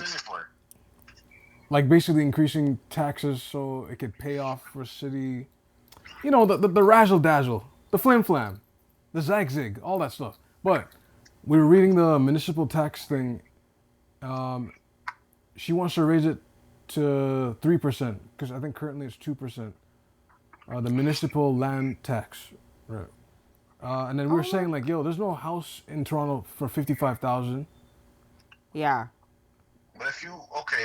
Speaker 1: like basically increasing taxes so it could pay off for city, you know, the razzle dazzle, the flim flam, the zag zig, all that stuff. But we were reading the municipal tax thing. She wants to raise it to 3% because I think currently it's 2%. The municipal land tax, right? And then we were saying like, yo, there's no house in Toronto for 55,000.
Speaker 3: Yeah.
Speaker 2: But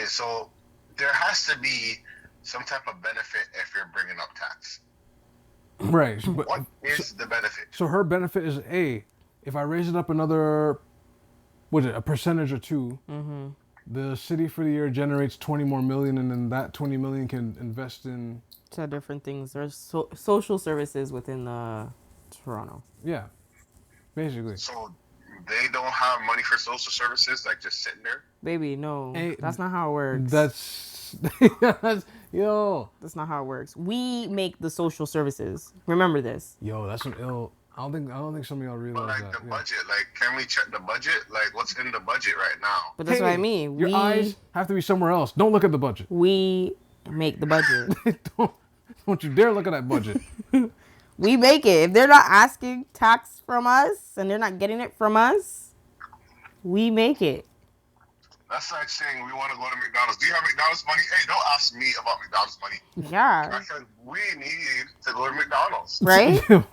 Speaker 2: so there has to be some type of benefit if you're bringing up tax.
Speaker 1: Right. But,
Speaker 2: what is the benefit?
Speaker 1: So her benefit is if I raise it up another, a percentage or 2, the city for the year generates 20 more million, and then that 20 million can invest in
Speaker 3: different things. There's social services within Toronto.
Speaker 1: Yeah, basically.
Speaker 2: So they don't have money for social services, like just sitting there?
Speaker 3: Baby, no. That's not how it works.
Speaker 1: That's
Speaker 3: not how it works. We make the social services. Remember this.
Speaker 1: Yo, that's some ill. I don't think some of y'all realize that.
Speaker 2: The budget, can we check the budget? Like, what's in the budget right now?
Speaker 3: But that's what I mean.
Speaker 1: Your eyes have to be somewhere else. Don't look at the budget.
Speaker 3: We make the budget.
Speaker 1: Don't you dare look at that budget.
Speaker 3: We make it. If they're not asking tax from us and they're not getting it from us, we make it.
Speaker 2: That's like saying we want to go to McDonald's. Do you have McDonald's money? Hey, don't ask me about McDonald's money.
Speaker 3: Yeah.
Speaker 2: I said we need to go to McDonald's.
Speaker 3: Right?
Speaker 2: So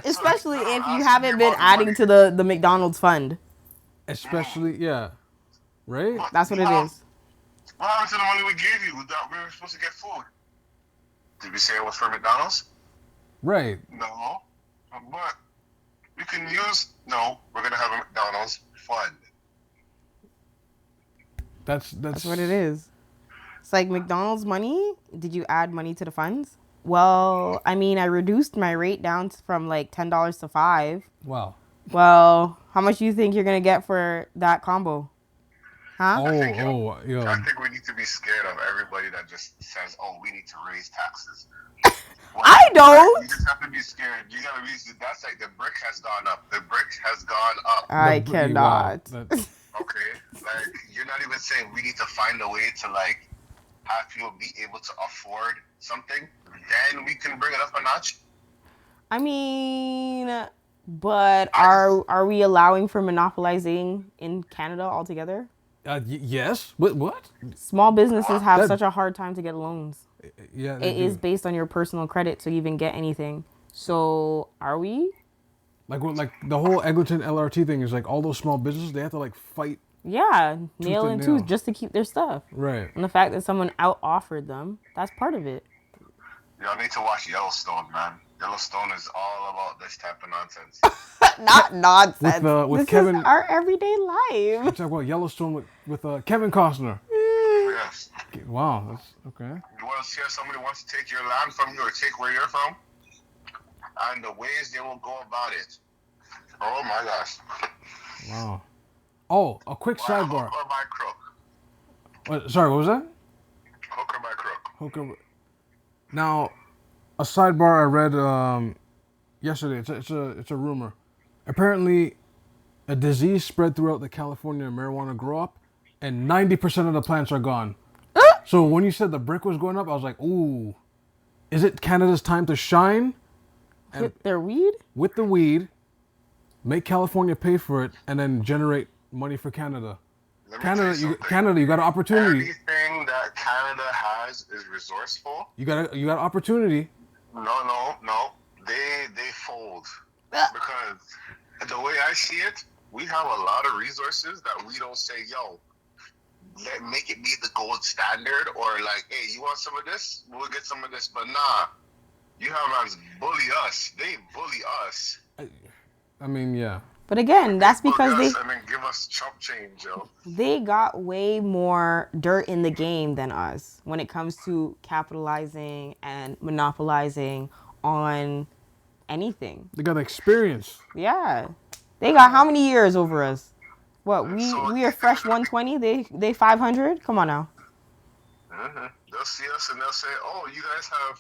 Speaker 3: Especially
Speaker 2: don't
Speaker 3: if you
Speaker 2: ask me
Speaker 3: haven't been
Speaker 2: about
Speaker 3: adding
Speaker 2: money.
Speaker 3: to the McDonald's fund.
Speaker 1: Especially, yeah. Right?
Speaker 2: But
Speaker 3: That's what it
Speaker 2: how-
Speaker 3: is.
Speaker 2: What happened to the money we gave you that we were supposed to get food? Did we say it was for McDonald's?
Speaker 1: Right.
Speaker 2: No. But we can use. No, we're gonna have a McDonald's fund.
Speaker 1: That's
Speaker 3: That's what it is. It's like McDonald's money. Did you add money to the funds? Well, I mean, I reduced my rate down from like $10 to $5.
Speaker 1: Wow.
Speaker 3: Well, how much do you think you're gonna get for that combo? Huh?
Speaker 1: Oh,
Speaker 2: think,
Speaker 1: yo.
Speaker 2: I think we need to be scared of everybody that just says, "Oh, we need to raise taxes." Well,
Speaker 3: I don't.
Speaker 2: You just have to be scared. You gotta reason. That's like the brick has gone up. The brick has gone up.
Speaker 3: I
Speaker 1: The-
Speaker 3: cannot.
Speaker 1: wow, that-
Speaker 2: Okay, like you're not even saying we need to find a way to like have people be able to afford something. Then we can bring it up a notch.
Speaker 3: I mean, but are we allowing for monopolizing in Canada altogether?
Speaker 1: yes. What?
Speaker 3: Small businesses have
Speaker 1: That-
Speaker 3: such a hard time to get loans.
Speaker 1: Yeah.
Speaker 3: It is based on your personal credit to even get anything. So are we?
Speaker 1: Like the whole Eglinton LRT thing is like all those small businesses, they have to like fight.
Speaker 3: Yeah, nail
Speaker 1: and
Speaker 3: and
Speaker 1: nail.
Speaker 3: tooth just to keep their stuff.
Speaker 1: Right.
Speaker 3: And the fact that someone out offered them, that's part of it.
Speaker 2: Y'all need to watch Yellowstone, man. Yellowstone is all about this type of nonsense.
Speaker 3: Not nonsense.
Speaker 1: With
Speaker 3: this
Speaker 1: Kevin-
Speaker 3: is our everyday life.
Speaker 1: Talk about Yellowstone with Kevin Costner.
Speaker 2: Yes.
Speaker 1: Wow, that's okay.
Speaker 2: You want to see if somebody wants to take your land from you or take where you're from? And the ways they will go about it. Oh my gosh.
Speaker 1: Wow. Oh, a quick sidebar.
Speaker 2: Hook or by crook.
Speaker 1: Sorry, what was that?
Speaker 2: Hook or by crook.
Speaker 1: Hooker. Now, a sidebar I read yesterday. It's a rumor. Apparently, a disease spread throughout the California marijuana grow up, and 90% of the plants are gone. So when you said the brick was going up, I was like, ooh, is it Canada's time to shine
Speaker 3: With their weed?
Speaker 1: with the weed, make California pay for it, and then generate money for Canada?
Speaker 2: Let me tell you something.
Speaker 1: Canada, you got an opportunity.
Speaker 2: Everything that Canada has is resourceful.
Speaker 1: You got an opportunity.
Speaker 2: No. They fold. Because the way I see it, we have a lot of resources that we don't say, yo, make it be the gold standard, or like, hey, you want some of this? We'll get some of this. But nah, you have us bully us. They bully us.
Speaker 1: I mean, yeah.
Speaker 3: But again, that's because
Speaker 2: Bully us and then give us chump change, yo.
Speaker 3: they got way more dirt in the game than us when it comes to capitalizing and monopolizing on anything.
Speaker 1: They got experience.
Speaker 3: Yeah. They got how many years over us? What,
Speaker 2: So-
Speaker 3: we are fresh 120, they 500? Come on now.
Speaker 2: Mm-hmm. They'll see us and they'll say, oh, you guys have,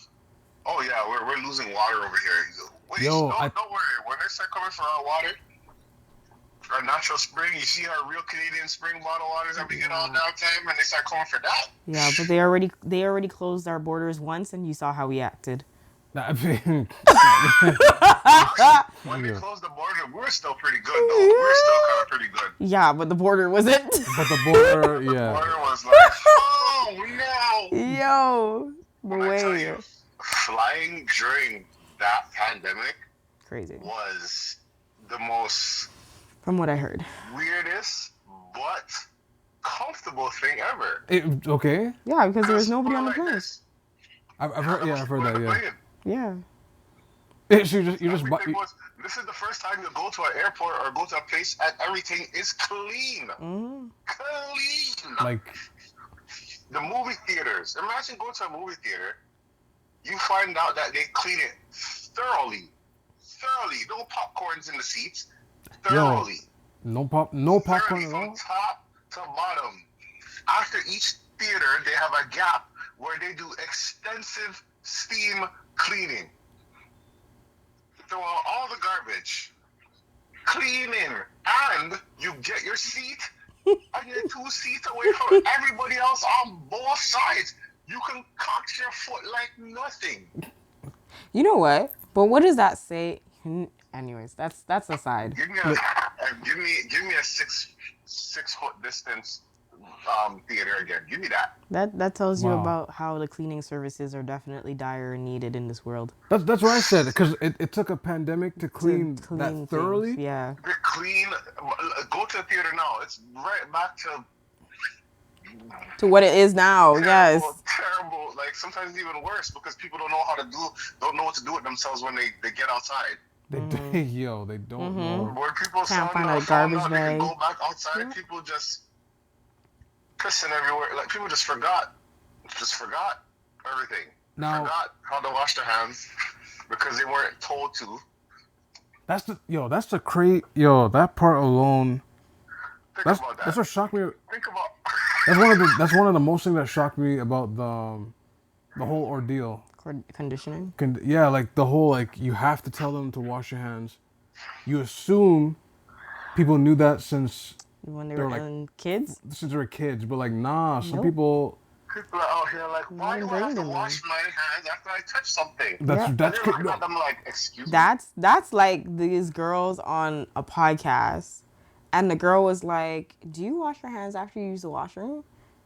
Speaker 2: oh yeah, we're losing water over here. You go, wait,
Speaker 1: Yo,
Speaker 2: don't worry. When they start coming for our water, our natural spring, you see our real Canadian spring bottle waters that we get all downtime, and they start coming for that.
Speaker 3: Yeah, but they already closed our borders once and you saw how we acted.
Speaker 1: I mean,
Speaker 2: When they closed the border, we're still pretty good, though. We're still kind of pretty good.
Speaker 3: Yeah, but the border wasn't.
Speaker 1: but the border,
Speaker 2: The
Speaker 1: yeah.
Speaker 2: border was like, oh no.
Speaker 3: Yo,
Speaker 2: When I tell
Speaker 3: way
Speaker 2: you, flying during that pandemic
Speaker 3: crazy.
Speaker 2: was the most
Speaker 3: From what I heard.
Speaker 2: weirdest but comfortable thing ever.
Speaker 1: Okay.
Speaker 3: Yeah, because there was
Speaker 2: Because
Speaker 3: nobody on the
Speaker 2: like
Speaker 3: plane.
Speaker 2: this,
Speaker 1: I've heard. Yeah, I've heard that. Yeah.
Speaker 3: Yeah.
Speaker 1: So you just buy.
Speaker 2: Everything was, this is the first time you go to an airport or go to a place and everything is clean.
Speaker 3: Mm.
Speaker 2: Clean.
Speaker 1: Like,
Speaker 2: The movie theaters. Imagine going to a movie theater. You find out that they clean it thoroughly. Thoroughly. No popcorns in the seats. Thoroughly.
Speaker 1: no popcorn
Speaker 2: Thoroughly
Speaker 1: at
Speaker 2: from
Speaker 1: all.
Speaker 2: top to bottom. After each theater, they have a gap where they do extensive steam cleaning. Throw out all the garbage. Cleaning. And you get your seat and you're 2 seats away from everybody else on both sides. You can cock your foot like nothing.
Speaker 3: You know what? But what does that say? Anyways, that's aside.
Speaker 2: Give me a, and give me a 6 foot distance theater again. Give me that.
Speaker 3: That tells you
Speaker 1: Wow.
Speaker 3: about how the cleaning services are definitely dire and needed in this world.
Speaker 1: That's what I said, because it took a pandemic to clean that
Speaker 3: things,
Speaker 1: thoroughly.
Speaker 3: yeah.
Speaker 2: They're clean. Go to the theater now. It's right back
Speaker 3: To what it is now, yes.
Speaker 2: terrible. Like sometimes even worse because people don't know what to do with themselves when they get outside.
Speaker 1: They they don't know.
Speaker 2: When people
Speaker 3: Can't find
Speaker 2: found
Speaker 3: a garbage
Speaker 2: out they can
Speaker 3: bag.
Speaker 2: go back outside, people just pissing everywhere. Like people just forgot everything.
Speaker 1: Now-
Speaker 2: Forgot how to wash their hands because they weren't told to.
Speaker 1: That's that part alone.
Speaker 2: Think
Speaker 1: That's
Speaker 2: about that.
Speaker 1: that's what shocked me.
Speaker 2: Think about.
Speaker 1: That's one of the most things that shocked me about the whole ordeal.
Speaker 3: Conditioning.
Speaker 1: Yeah, like the whole like you have to tell them to wash your hands. You assume people knew that since
Speaker 3: When they
Speaker 1: They're
Speaker 3: were
Speaker 1: like-
Speaker 3: kids.
Speaker 1: they were kids, but like nah, some
Speaker 3: Nope.
Speaker 1: people.
Speaker 2: People are out here like, why do I have to
Speaker 3: Ingrained in
Speaker 2: wash my hands after I touch something?
Speaker 1: That's
Speaker 3: Yeah.
Speaker 1: that's
Speaker 2: They're looking at them like, excuse me.
Speaker 3: That's like these girls on a podcast, and the girl was like, "Do you wash your hands after you use the washroom?"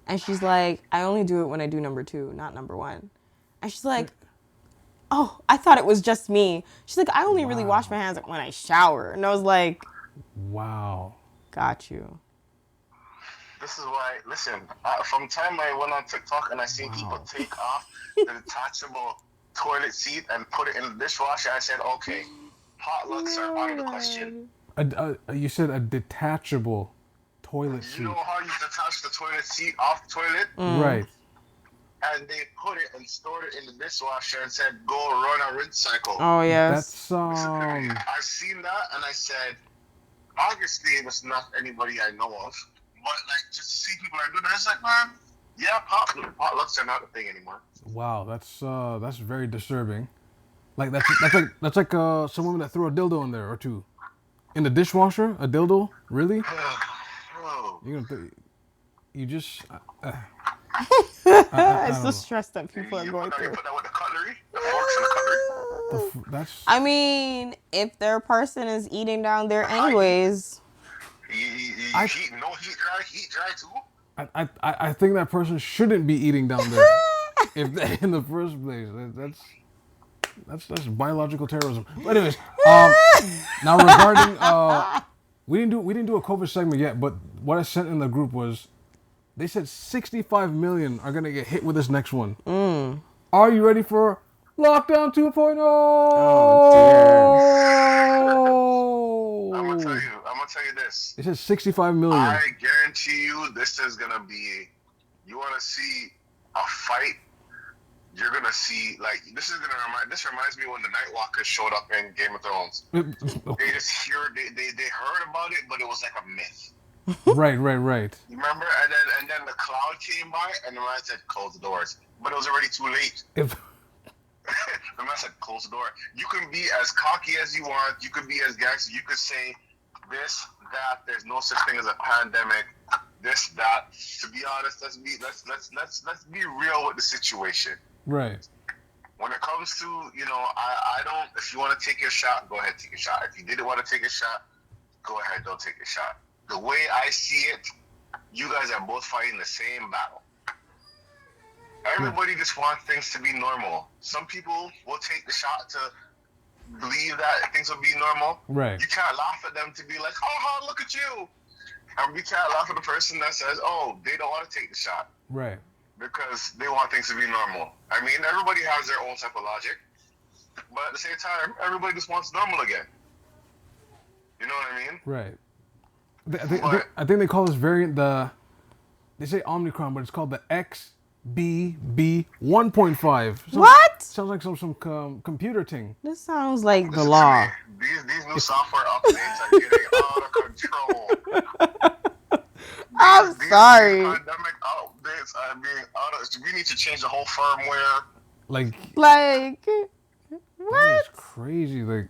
Speaker 3: And she's like, "I only do it when I do number 2, not number 1." And she's like, "Oh, I thought it was just me." She's like, "I only really wash my hands when I shower." And I was like,
Speaker 1: Wow.
Speaker 3: "Got you."
Speaker 2: This is why, listen, from time I went on TikTok and I seen people take off the detachable toilet seat and put it in the dishwasher, I said, okay, potlucks are out of the question.
Speaker 1: You said a detachable toilet
Speaker 2: You
Speaker 1: seat,
Speaker 2: know how you detach the toilet seat off the toilet?
Speaker 1: right?
Speaker 2: And they put it and stored it in the dishwasher and said, go run a rinse cycle.
Speaker 3: Oh yes.
Speaker 1: That's
Speaker 2: I seen that and I said, obviously it was not anybody I know of, but like just to see people are doing it, it's like, man, yeah, potlucks are not a thing anymore.
Speaker 1: wow. That's very disturbing. Like that's like some women that throw a dildo in there or two, in the dishwasher. A dildo, really?
Speaker 2: Bro,
Speaker 1: You just.
Speaker 3: It's the stress that people are
Speaker 2: you
Speaker 3: going
Speaker 2: put
Speaker 3: through.
Speaker 2: that with the cutlery, the forks and the cutlery.
Speaker 1: That's.
Speaker 3: I mean, if their person is eating down there anyways,
Speaker 2: No heat dry too.
Speaker 1: I think that person shouldn't be eating down there if they, in the first place. That's biological terrorism. But anyways, now regarding we didn't do a COVID segment yet, but what I sent in the group was they said 65 million are gonna get hit with this next one. Are you ready for lockdown 2.0?
Speaker 2: I'm gonna tell you this.
Speaker 1: It says 65 million.
Speaker 2: I guarantee you, this is gonna be. You want to see a fight? You're gonna see like this reminds me when the Nightwalkers showed up in Game of Thrones. They just they heard about it, but it was like a myth.
Speaker 1: Right.
Speaker 2: You remember? And then the cloud came by, and the man said, "Close the doors," but it was already too late. The man said, "Close the door." You can be as cocky as you want. You could be as gangster. You could say this, that. There's no such thing as a pandemic. This, that. To be honest, let's be real with the situation.
Speaker 1: Right.
Speaker 2: When it comes to, I don't. If you want to take your shot, go ahead, take a shot. If you didn't want to take a shot, go ahead, don't take a shot. The way I see it, you guys are both fighting the same battle. Everybody just wants things to be normal. Some people will take the shot to believe that things will be normal.
Speaker 1: Right.
Speaker 2: You can't laugh at them to be like, oh, look at you. And we can't laugh at the person that says, oh, they don't want to take the shot.
Speaker 1: Right.
Speaker 2: Because they want things to be normal. I mean, everybody has their own type of logic. But at the same time, everybody just wants normal again. You know what I mean?
Speaker 1: Right. I think they call this variant they say Omicron, but it's called the XBB 1.5.
Speaker 3: what?
Speaker 1: Sounds like some computer thing.
Speaker 3: This sounds like the
Speaker 2: Listen to
Speaker 3: law.
Speaker 2: me. These new software updates are getting out of control.
Speaker 3: I'm sorry.
Speaker 2: These pandemic updates are being out of. We need to change the whole firmware.
Speaker 1: Like
Speaker 3: Like,
Speaker 1: that
Speaker 3: what?
Speaker 1: is crazy. Like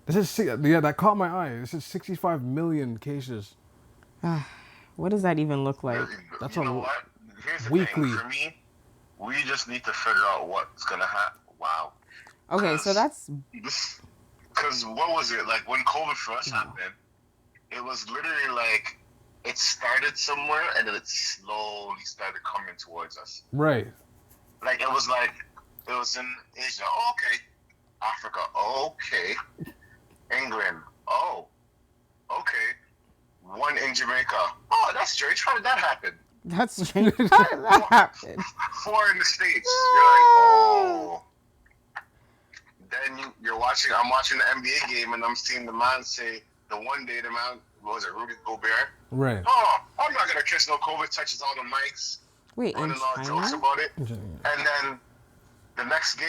Speaker 1: this is that caught my eye. This is 65 million cases.
Speaker 3: What does that even look like?
Speaker 1: That's
Speaker 2: you
Speaker 1: a
Speaker 2: know what? Here's the
Speaker 1: weekly.
Speaker 2: thing. For me, we just need to figure out what's gonna happen. Wow.
Speaker 3: Okay, so that's
Speaker 2: Because what was it like when COVID first happened? it was literally like it started somewhere and then it slowly started coming towards us.
Speaker 1: Right.
Speaker 2: Like it was in Asia. Oh, okay. Africa. Okay. England. Oh. Okay. One in Jamaica. Oh, that's strange. How did that happen?
Speaker 3: That's strange. How did that happen?
Speaker 2: 4 in the States. You're like, oh. Then I'm watching the NBA game and I'm seeing the man say, the one day the man, what was it, Rudy Gobert?
Speaker 1: Right.
Speaker 2: Oh, I'm not going to kiss no COVID, touches all the mics.
Speaker 3: Wait, in
Speaker 2: running all jokes
Speaker 3: China?
Speaker 2: about it. And then the next game,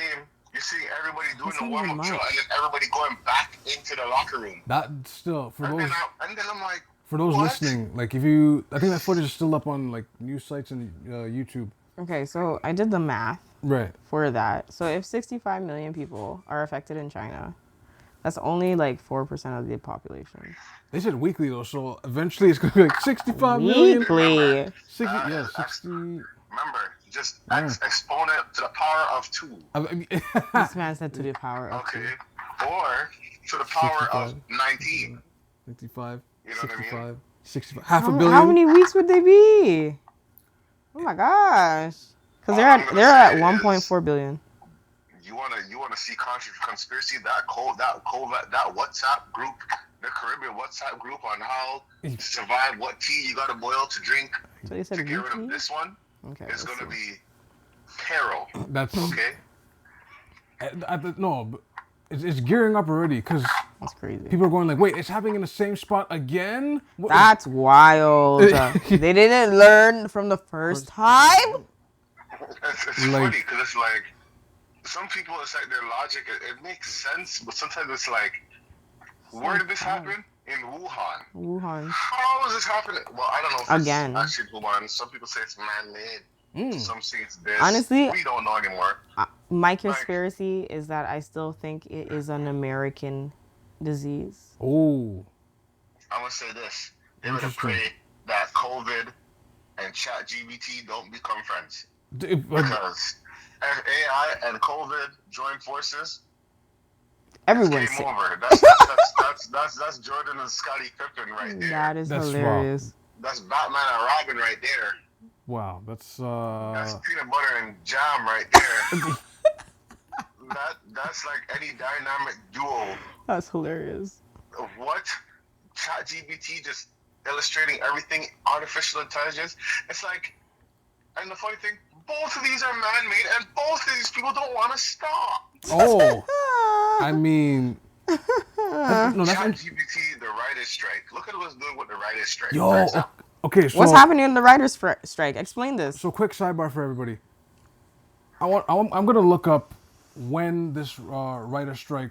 Speaker 2: you're seeing everybody doing the warm-up drill and then everybody going back into the locker room.
Speaker 1: That still, for
Speaker 2: And
Speaker 1: those...
Speaker 2: then I'm like,
Speaker 1: For those
Speaker 2: what?
Speaker 1: listening, like if you, I think that footage is still up on like news sites and YouTube.
Speaker 3: Okay, so I did the math
Speaker 1: Right.
Speaker 3: for that. So if 65 million people are affected in China, that's only like 4% of the population.
Speaker 1: They said weekly though, so eventually it's gonna be like 65 million.
Speaker 3: Weekly.
Speaker 1: 60, yeah, 60.
Speaker 2: Remember, just exponent to the power of 2.
Speaker 1: I mean,
Speaker 3: This man said to the power of
Speaker 2: Okay.
Speaker 3: 2.
Speaker 2: Or to the power
Speaker 1: 65.
Speaker 2: of 19.
Speaker 1: 65,
Speaker 2: You know what I
Speaker 1: 65,
Speaker 2: mean?
Speaker 1: 65, half a
Speaker 3: How
Speaker 1: billion.
Speaker 3: many weeks would they be? Oh my gosh. Because they're at 1.4 billion.
Speaker 2: You wanna see conspiracy that WhatsApp group, the Caribbean WhatsApp group on how to survive, what tea you gotta boil to drink
Speaker 3: So they said
Speaker 2: to get rid
Speaker 3: weekly?
Speaker 2: of this one.
Speaker 3: Okay.
Speaker 2: It's
Speaker 3: let's
Speaker 2: gonna
Speaker 3: see.
Speaker 2: be peril.
Speaker 1: That's
Speaker 2: Okay.
Speaker 1: no, but it's gearing up already because
Speaker 3: That's crazy.
Speaker 1: people are going like, wait, it's happening in the same spot again. What-
Speaker 3: That's wild. They didn't learn from the first time?
Speaker 2: It's
Speaker 1: Like-
Speaker 2: funny because it's like some people, it's like their logic. It makes sense, but sometimes it's like, where did this happen? In Wuhan.
Speaker 3: Wuhan.
Speaker 2: How is this happening? Well, I don't know if
Speaker 3: Again.
Speaker 2: it's actually Wuhan. Some people say it's man-made. Some say it's this.
Speaker 3: Honestly,
Speaker 2: we don't know anymore.
Speaker 3: My conspiracy is that I still think it is an American disease.
Speaker 1: Oh,
Speaker 2: I'm gonna say this: they would
Speaker 1: Interesting.
Speaker 2: pray that COVID and ChatGPT don't become friends
Speaker 1: But
Speaker 2: because if AI and COVID join forces,
Speaker 3: Everyone's
Speaker 2: game
Speaker 3: sick.
Speaker 2: over. That's Jordan and Scottie Pippen right there.
Speaker 3: That is
Speaker 1: That's
Speaker 3: hilarious.
Speaker 2: That's Batman and Robin right there.
Speaker 1: wow, that's
Speaker 2: That's peanut butter and jam right there. That's like any dynamic duo.
Speaker 3: That's hilarious.
Speaker 2: Of what? ChatGPT just illustrating everything, artificial intelligence. It's like, and the funny thing, both of these are man-made, and both of these people don't want to stop.
Speaker 1: oh. I mean, no, that's
Speaker 2: ChatGPT, the writer's strike. Look at what's doing with the writer's strike. for
Speaker 1: yo.
Speaker 2: example.
Speaker 1: Okay, so
Speaker 3: What's happening in the writer's strike? Explain this.
Speaker 1: So quick sidebar for everybody. I'm gonna look up when this writer strike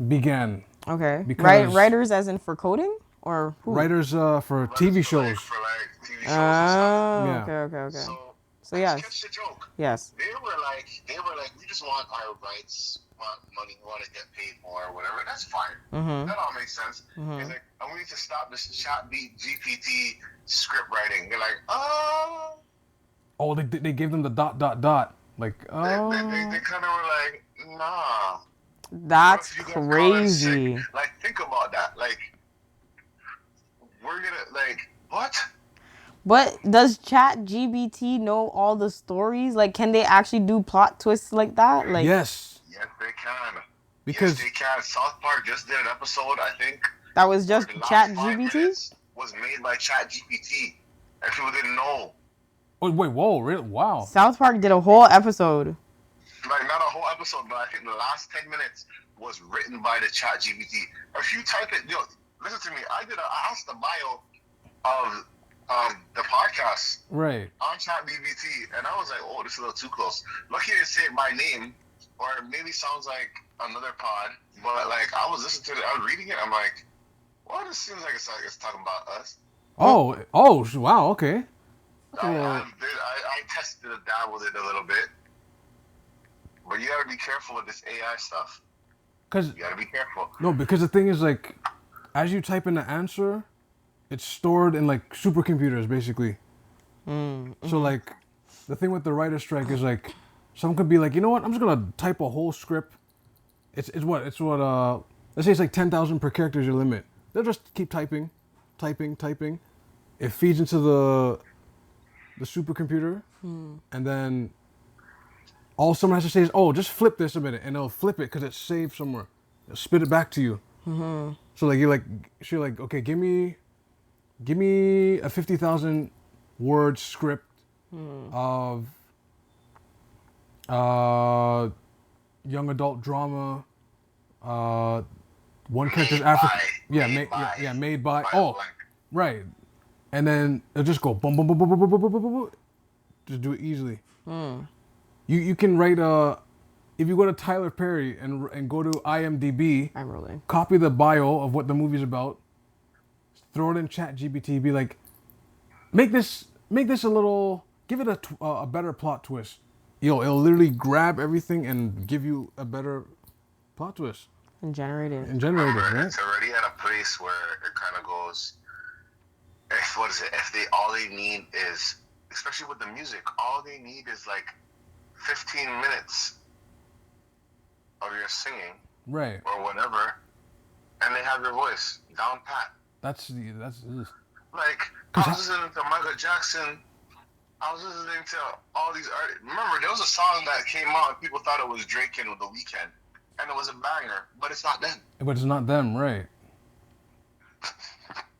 Speaker 1: began.
Speaker 3: Okay.
Speaker 1: Because-
Speaker 3: Writers as in for coding? Or who?
Speaker 1: Writers for TV shows.
Speaker 2: For like TV shows and stuff.
Speaker 3: Oh,
Speaker 1: Yeah.
Speaker 3: okay. So
Speaker 2: let's
Speaker 3: yes.
Speaker 2: catch the joke.
Speaker 3: Yes.
Speaker 2: They were like, we just want our rights, want money, want to get paid more, or whatever. That's fine.
Speaker 3: Mm-hmm.
Speaker 2: That all makes sense. He's like, and we need to stop this GPT script writing. They're like, oh.
Speaker 1: Oh, they gave them the ... Like, oh.
Speaker 2: They kind of were like, nah.
Speaker 3: That's
Speaker 2: What if you get caught in
Speaker 3: crazy.
Speaker 2: sick? Like, think about that. Like, we're gonna, like, what?
Speaker 3: But does ChatGPT know all the stories? Like, can they actually do plot twists like that? Like,
Speaker 1: Yes,
Speaker 2: Yes, they can.
Speaker 1: because
Speaker 2: Yes, they can. South Park just did an episode, I think.
Speaker 3: that was just
Speaker 2: the last 5
Speaker 3: ChatGPT?
Speaker 2: minutes was made by ChatGPT. And people didn't know.
Speaker 1: oh wait, whoa, really? Wow.
Speaker 3: South Park did a whole episode.
Speaker 2: Like, not a whole episode, but I think the last 10 minutes was written by the ChatGPT. If you type it, listen to me. I asked the bio of the podcast
Speaker 1: Right.
Speaker 2: on ChatGPT, and I was like, oh, this is a little too close. Lucky they didn't say my name, or maybe sounds like another pod, but like I was listening to it, I was reading it, I'm like, well, this seems like it's talking about us.
Speaker 1: Oh, wow. Okay.
Speaker 2: I tested it, dabbled it a little bit, but you gotta be careful with this AI stuff.
Speaker 1: Cause
Speaker 2: You gotta be careful.
Speaker 1: no, because the thing is like, as you type in the answer, it's stored in like supercomputers basically. So like, the thing with the writer strike is like, someone could be like, you know what? I'm just gonna type a whole script. It's what let's say it's like 10,000 per character is your limit. They'll just keep typing, typing. It feeds into the supercomputer, and then all someone has to say is, "Oh, just flip this a minute," and they'll flip it because it's saved somewhere. They'll spit it back to you. So like she's like, okay, give me a 50,000 word script of young adult drama. One character's African. Made by. Oh, right. And then it'll just go boom, boom, boom, boom, boom, boom, boom, boom, boom, boom. Just do it easily. You can write if you go to Tyler Perry and go to IMDb, copy the bio of what the movie's about, throw it in ChatGPT, be like, make this a little, give it a better plot twist. It'll literally grab everything and give you a better plot twist.
Speaker 3: And generate it,
Speaker 1: right?
Speaker 2: It's already at a place where it kind of goes, if all they need is, especially with the music, all they need is like 15 minutes of your singing,
Speaker 1: right,
Speaker 2: or whatever, and they have your voice down pat.
Speaker 1: That's
Speaker 2: like, I was listening to Michael Jackson. I was listening to all these artists. Remember, there was a song that came out and people thought it was Drake and The Weeknd, and it was a banger, but it's not them.
Speaker 1: But it's not them, right?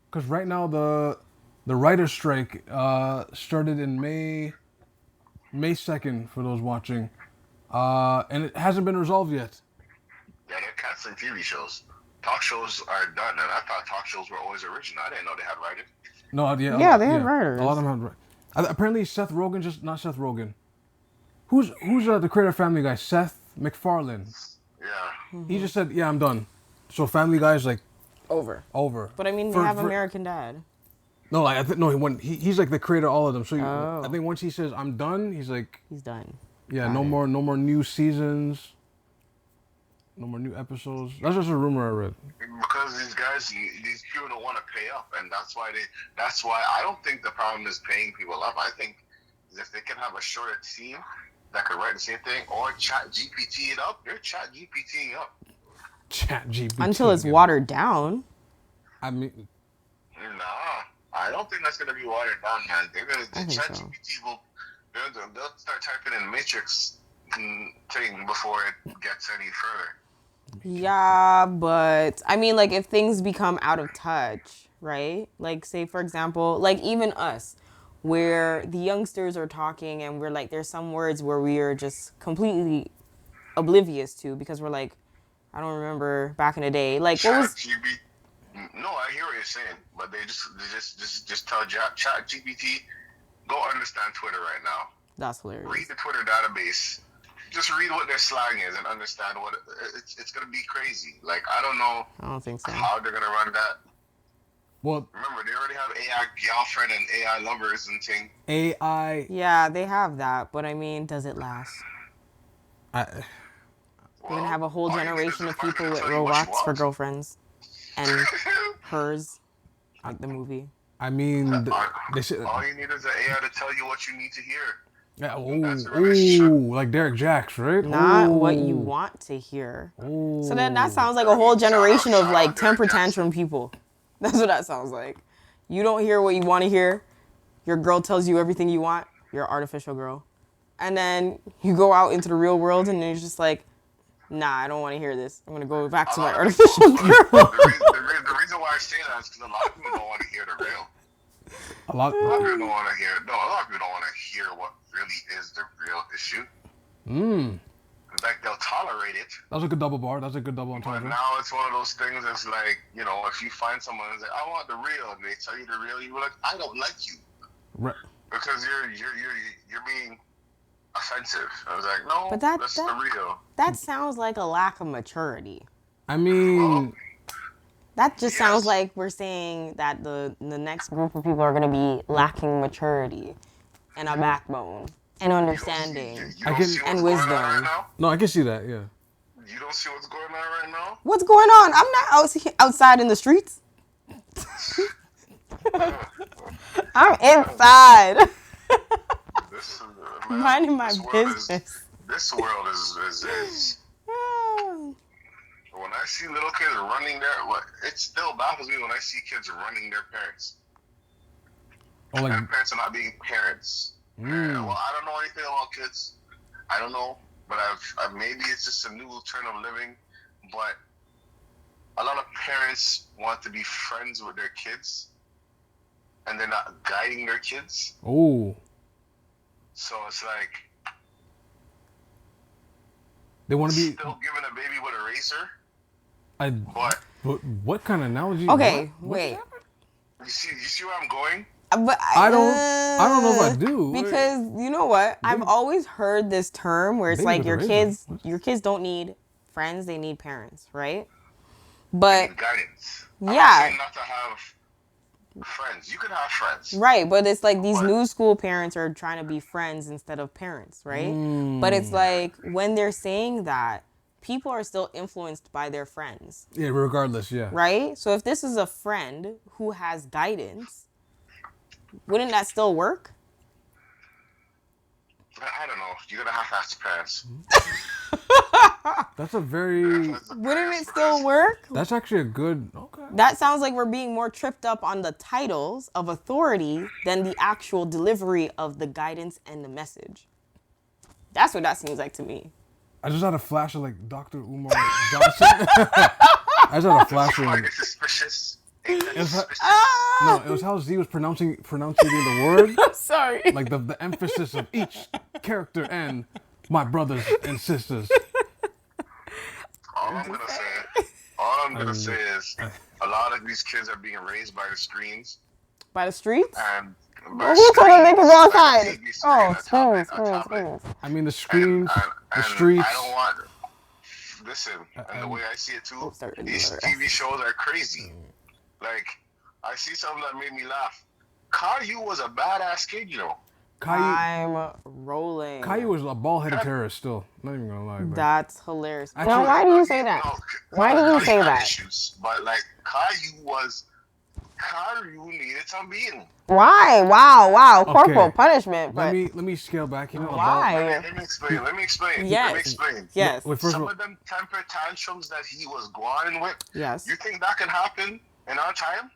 Speaker 1: Because right now the writer's strike started in May 2nd for those watching, and it hasn't been resolved yet.
Speaker 2: Yeah, they're canceling TV shows. Talk shows are done, and I thought talk shows were always original. I didn't know they had writers.
Speaker 1: No, they had writers. A lot of them had. Apparently, not Seth Rogen. Who's the creator of Family Guy? Seth MacFarlane.
Speaker 2: Yeah.
Speaker 1: He just said, "Yeah, I'm done." So Family Guy's like
Speaker 3: over.
Speaker 1: But
Speaker 3: I mean, they have American Dad.
Speaker 1: No, he's like the creator of all of them. So I think once he says I'm done, he's like
Speaker 3: he's done.
Speaker 1: Yeah, no more new seasons, no more new episodes. That's just a rumor I read.
Speaker 2: Because these people don't want to pay up, and that's why I don't think the problem is paying people up. I think if they can have a shorter team that could write the same thing, or chat GPT it up, they're chat GPTing up.
Speaker 1: Chat GPT.
Speaker 3: Until it's watered down.
Speaker 1: I mean,
Speaker 2: nah, I don't think that's gonna be watered down, man. Chat GPT will. They'll start typing in Matrix thing before it gets any further.
Speaker 3: Yeah, but I mean, like, if things become out of touch, right? Like, say, for example, like even us, where the youngsters are talking and we're like, there's some words where we are just completely oblivious to because we're like, I don't remember back in the day. Like, what was...
Speaker 2: No, I hear what you're saying, but they just tell Chat GPT, go understand Twitter right now.
Speaker 3: That's hilarious.
Speaker 2: Read the Twitter database. Just read what their slang is and understand what it's gonna be crazy. Like, I don't
Speaker 3: think so.
Speaker 2: How they're gonna run that.
Speaker 1: Well,
Speaker 2: remember, they already have AI girlfriend and AI lovers and thing.
Speaker 1: AI.
Speaker 3: Yeah, they have that, but I mean, does it last? We're gonna have a whole generation of people with robots for girlfriends, and hers, like the movie.
Speaker 1: I mean,
Speaker 2: all you need is an AI to tell you what you need to hear.
Speaker 1: Yeah, like Derek Jacks, right?
Speaker 3: Not what you want to hear. So then that sounds like a whole generation of like temper tantrum people. That's what that sounds like. You don't hear what you want to hear. Your girl tells you everything you want. Your artificial girl. And then you go out into the real world and it's just like, nah, I don't want to hear this. I'm going to go back to my artificial girl.
Speaker 2: The reason why I say that is because a lot of people don't want to hear the real. A lot of people don't want to hear. No, a lot of people don't want to hear what really is the real issue. In fact, they'll tolerate it.
Speaker 1: That was a good double bar. That's a good double entendre.
Speaker 2: But now it's one of those things that's like, you know, if you find someone who's like, I want the real, and they tell you the real, you're like, I don't like you.
Speaker 1: Right.
Speaker 2: Because you're being offensive. I was like, no,
Speaker 3: but
Speaker 2: that's the real.
Speaker 3: That sounds like a lack of maturity.
Speaker 1: I mean...
Speaker 3: That just sounds like we're saying that the next group of people are going to be lacking maturity and a backbone and understanding and wisdom.
Speaker 2: Right
Speaker 1: no, I can see that, yeah.
Speaker 2: You don't see what's going on right now?
Speaker 3: What's going on? I'm not outside in the streets. I'm inside. Minding my business.
Speaker 2: This world is When I see little kids running it still baffles me when I see kids running their parents.
Speaker 1: Oh, like,
Speaker 2: And parents are not being parents. Well, I don't know anything about kids. I don't know, but I've maybe it's just a new turn of living. But a lot of parents want to be friends with their kids, and they're not guiding their kids.
Speaker 1: oh.
Speaker 2: So it's like
Speaker 1: They want to be.
Speaker 2: Still giving a baby with a razor.
Speaker 1: What kind of analogy?
Speaker 3: Okay,
Speaker 1: what
Speaker 3: wait.
Speaker 2: You see where I'm going?
Speaker 3: But
Speaker 1: I don't know if I do.
Speaker 3: Because you know what? I've always heard this term where it's
Speaker 1: Baby
Speaker 3: like
Speaker 1: with
Speaker 3: your
Speaker 1: a razor.
Speaker 3: your kids don't need friends, they need parents, right?
Speaker 2: They
Speaker 3: But
Speaker 2: need guidance. I'm not
Speaker 3: yeah,
Speaker 2: saying not to have friends. You can have friends.
Speaker 3: right. But it's like these new school parents are trying to be friends instead of parents, right? But it's like when they're saying that, people are still influenced by their friends.
Speaker 1: Yeah, regardless, yeah.
Speaker 3: Right? So if this is a friend who has guidance, wouldn't that still work?
Speaker 2: I don't know. You're gonna have to ask your parents.
Speaker 1: That's a very.
Speaker 3: Wouldn't it still work?
Speaker 1: That's actually a good. Okay.
Speaker 3: That sounds like we're being more tripped up on the titles of authority than the actual delivery of the guidance and the message. That's what that seems like to me.
Speaker 1: I just had a flash of like Dr. Umar Johnson. I just had a flash of.
Speaker 2: Like, suspicious.
Speaker 1: No, it was how Z was pronouncing the word.
Speaker 3: I'm sorry.
Speaker 1: Like the emphasis of each character and my brothers and sisters.
Speaker 2: All I'm gonna say is a lot of these kids are being raised by the screens.
Speaker 3: By the streets?
Speaker 2: And
Speaker 3: Well, who told them they could go outside?
Speaker 2: Oh,
Speaker 1: I mean the screens,
Speaker 2: and
Speaker 1: the streets.
Speaker 2: I don't want. Listen, and the way I see it too, these TV shows are crazy. Like, I see something that made me laugh. Caillou was a badass kid, you know.
Speaker 3: I'm rolling.
Speaker 1: Caillou was a bald-headed terrorist still. Not even gonna lie.
Speaker 3: That's hilarious.
Speaker 1: Actually,
Speaker 3: now, why do you say that? Why do you say that?
Speaker 2: Issues, but like Caillou needed some beating.
Speaker 3: Why? Wow.
Speaker 1: Okay.
Speaker 3: Corporal punishment. But
Speaker 1: let me scale back. You know,
Speaker 3: why?
Speaker 2: Let me explain.
Speaker 3: Yes. Yes.
Speaker 1: Wait,
Speaker 2: Some of them temper tantrums that he was going with.
Speaker 3: Yes.
Speaker 2: You think that can happen in our time?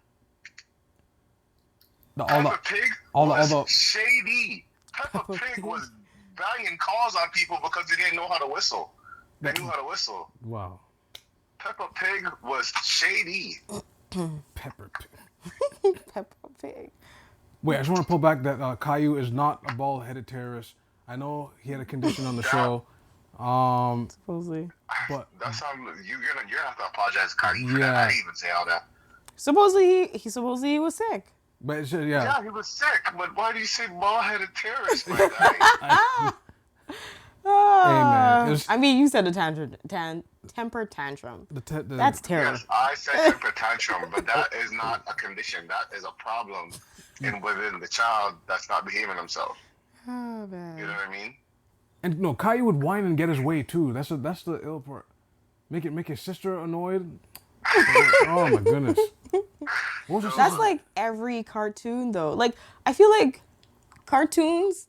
Speaker 1: Peppa
Speaker 2: Pig was shady. Peppa Pig was banging calls on people because they didn't know how to whistle. They knew how to whistle.
Speaker 1: Wow.
Speaker 2: Peppa Pig was shady.
Speaker 1: Peppa
Speaker 3: Pig.
Speaker 1: Wait, I just want to pull back that Caillou is not a bald-headed terrorist. I know he had a condition on the show.
Speaker 3: Supposedly.
Speaker 2: But that's how you're gonna have to apologize to Caillou for that. I didn't even say all that.
Speaker 3: Supposedly he was sick.
Speaker 1: But it's
Speaker 2: Yeah, he was sick. But why do you say bald-headed terrorist like that?
Speaker 1: Hey, man,
Speaker 3: I mean, you said a temper tantrum. That's terrible.
Speaker 2: Yes, I said temper tantrum, but that is not a condition. That is a problem within the child that's not behaving himself.
Speaker 3: Oh, man.
Speaker 2: You know what I mean?
Speaker 1: And no, Caillou would whine and get his way too. That's the ill part. Make his sister annoyed. Oh my goodness.
Speaker 3: That's like every cartoon though. Like I feel like cartoons,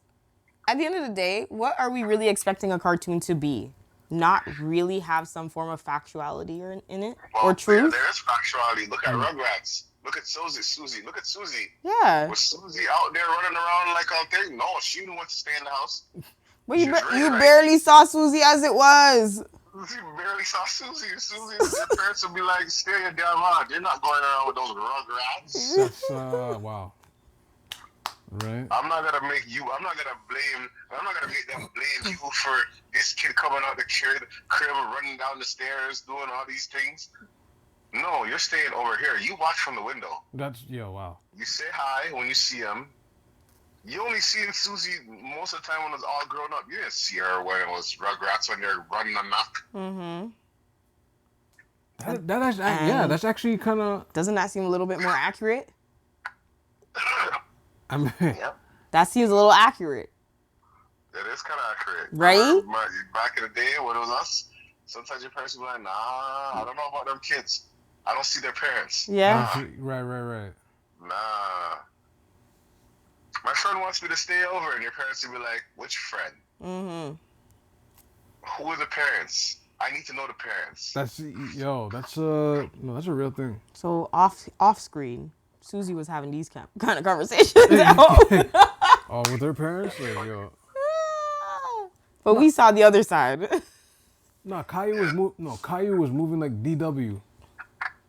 Speaker 3: at the end of the day, what are we really expecting a cartoon to be? Not really have some form of factuality in it or truth?
Speaker 2: There is factuality. Look at Rugrats. Look at Susie. Look at Susie.
Speaker 3: Yeah.
Speaker 2: Was Susie out there running around like a thing? No, she didn't want to stay in the house.
Speaker 3: But you barely saw Susie as it was.
Speaker 2: You barely saw Susie. Your parents would be like, stay your damn mind. You're not going around with those Rugrats.
Speaker 1: That's, wow. Right.
Speaker 2: I'm not gonna make them blame you for this kid coming out the crib running down the stairs, doing all these things. No, you're staying over here. You watch from the window.
Speaker 1: Wow.
Speaker 2: You say hi when you see him. You only see Susie most of the time when it's all grown up. You didn't see her when it was Rugrats when they're running amok.
Speaker 3: Mm-hmm.
Speaker 1: That's actually kind of...
Speaker 3: Doesn't that seem a little bit more accurate?
Speaker 1: I mean...
Speaker 2: Yep.
Speaker 3: That seems a little accurate.
Speaker 2: It is kind of accurate.
Speaker 3: Right?
Speaker 2: Back in the day when it was us, sometimes your parents would be like, nah, I don't know about them kids. I don't see their parents.
Speaker 3: Yeah.
Speaker 1: Right.
Speaker 2: Nah. My friend wants me to stay over, and your parents would be like, which friend?
Speaker 3: Mm-hmm.
Speaker 2: Who are the parents? I need to know the parents.
Speaker 1: That's that's a real thing.
Speaker 3: So off screen, Susie was having these kind of conversations at home.
Speaker 1: Oh, with their parents, like
Speaker 3: But we saw the other side.
Speaker 1: No, Caillou was moving like DW.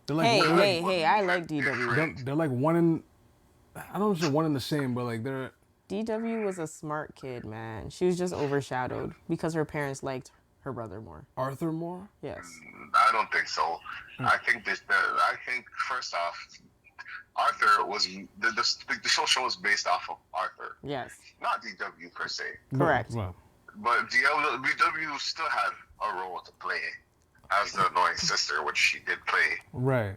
Speaker 1: They're like
Speaker 3: Hey! I like DW.
Speaker 1: they're like one in. I don't know if it's one in the same, but like they're.
Speaker 3: DW was a smart kid, man. She was just overshadowed because her parents liked her brother more.
Speaker 1: Arthur Moore?
Speaker 3: Yes.
Speaker 2: I don't think so. I think I think first off, Arthur was the show was based off of Arthur.
Speaker 3: Yes.
Speaker 2: Not DW per se.
Speaker 3: Correct.
Speaker 1: Well,
Speaker 2: But DW still had a role to play as the annoying sister, which she did play.
Speaker 1: right.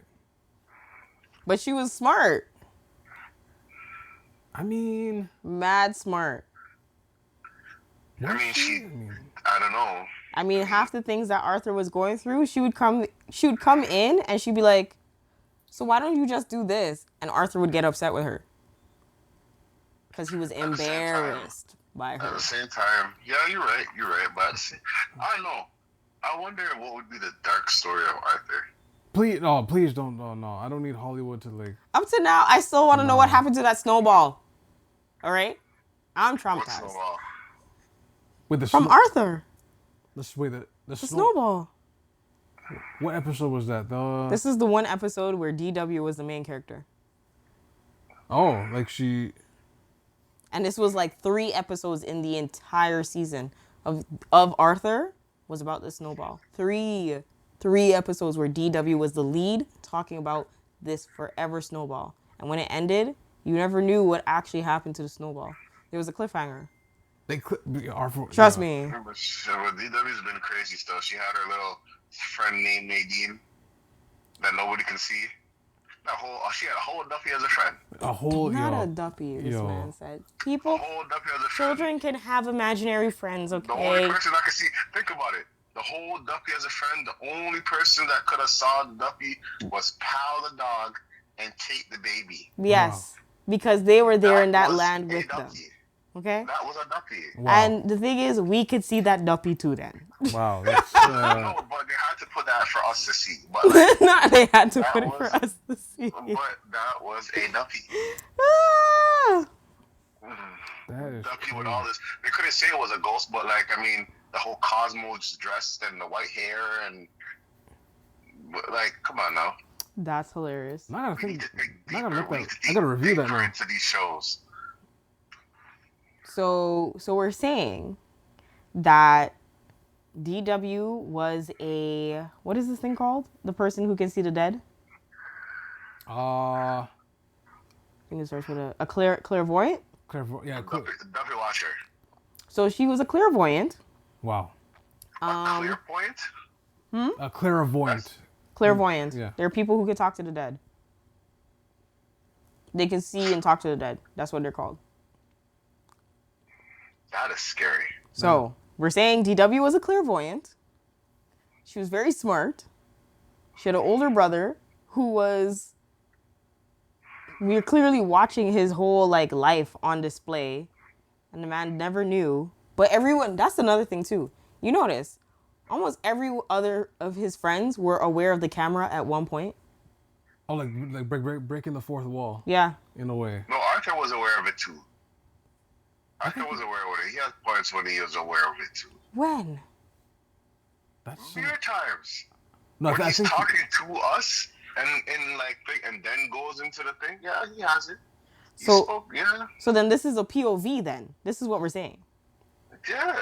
Speaker 3: But she was smart.
Speaker 1: I mean,
Speaker 3: Mad smart.
Speaker 2: I mean, I don't know.
Speaker 3: I mean, half the things that Arthur was going through, she would come in and she'd be like, so why don't you just do this? And Arthur would get upset with her. Because he was embarrassed by her.
Speaker 2: At the same time, yeah, you're right. But I don't know. I wonder what would be the dark story of Arthur.
Speaker 1: please don't. No. I don't need Hollywood to like.
Speaker 3: Up to now, I still want to know what happened to that snowball. All right? I'm
Speaker 2: What's
Speaker 3: traumatized.
Speaker 1: With the
Speaker 3: From Arthur.
Speaker 1: Let's wait. The
Speaker 3: Snowball.
Speaker 1: What episode was that?
Speaker 3: This is the one episode where DW was the main character.
Speaker 1: Oh, like she.
Speaker 3: And this was like 3 episodes in the entire season of Arthur was about the snowball. 3 episodes where DW was the lead talking about this forever snowball. And when it ended, you never knew what actually happened to the snowball. There was a cliffhanger. Trust me.
Speaker 2: But DW's been crazy stuff. She had her little friend named Nadine that nobody can see. She had a whole Duffy as a friend.
Speaker 3: Not a duppy, this man said. People,
Speaker 2: A whole Duffy as a friend.
Speaker 3: children can have imaginary friends, okay?
Speaker 2: The only person I can see, think about it. The whole Duffy as a friend, the only person that could have saw the Duffy was Pal the dog and Kate the baby.
Speaker 3: Yes, because they were there in that
Speaker 2: was
Speaker 3: land
Speaker 2: a
Speaker 3: with them.
Speaker 2: Duffy.
Speaker 3: Okay?
Speaker 2: That was a Duffy.
Speaker 1: Wow.
Speaker 3: And the thing is, we could see that duppy too then.
Speaker 1: Wow. That's,
Speaker 2: No, but they had to put that for us to see. But like,
Speaker 3: Not they had to
Speaker 2: That
Speaker 3: put it
Speaker 2: was-
Speaker 3: for us to see.
Speaker 2: but that was a Duffy.
Speaker 3: Ah!
Speaker 1: that is
Speaker 2: Duffy with
Speaker 1: crazy.
Speaker 2: all this. They couldn't say it was a ghost, but like, I mean, the whole Cosmos dressed and the white hair and like, come on now.
Speaker 3: That's hilarious.
Speaker 1: I
Speaker 2: We need to dig
Speaker 1: I gotta
Speaker 2: deeper.
Speaker 1: look
Speaker 2: We
Speaker 1: at.
Speaker 2: need to
Speaker 1: I gotta
Speaker 2: dig
Speaker 1: review that
Speaker 2: deeper
Speaker 1: now.
Speaker 2: into these shows.
Speaker 3: So we're saying that DW was what is this thing called? The person who can see the dead?
Speaker 1: Uh,
Speaker 3: I think it starts with a clairvoyant.
Speaker 2: Duffy Watcher.
Speaker 3: So she was a clairvoyant.
Speaker 1: Wow.
Speaker 2: A clear point?
Speaker 1: A clairvoyant.
Speaker 3: Clairvoyant.
Speaker 1: Yeah.
Speaker 3: There are people who can talk to the dead. They can see and talk to the dead. That's what they're called.
Speaker 2: That is scary.
Speaker 3: So we're saying DW was a clairvoyant. She was very smart. She had an older brother who was. We were clearly watching his whole like life on display, and the man never knew. But everyone, that's another thing too. You notice, almost every other of his friends were aware of the camera at one point.
Speaker 1: Oh, like breaking the fourth wall.
Speaker 3: Yeah.
Speaker 1: In a way.
Speaker 2: No, Arthur was aware of it too. Arthur was aware of it. He had points when he was aware of it too.
Speaker 3: When?
Speaker 1: That's.
Speaker 2: Few times.
Speaker 1: No,
Speaker 2: When
Speaker 1: I
Speaker 2: he's
Speaker 1: think.
Speaker 2: talking to us and then goes into the thing, yeah, he has it. He
Speaker 3: So-
Speaker 2: spoke, yeah.
Speaker 3: So then this is a POV then. This is what we're saying.
Speaker 2: Yeah.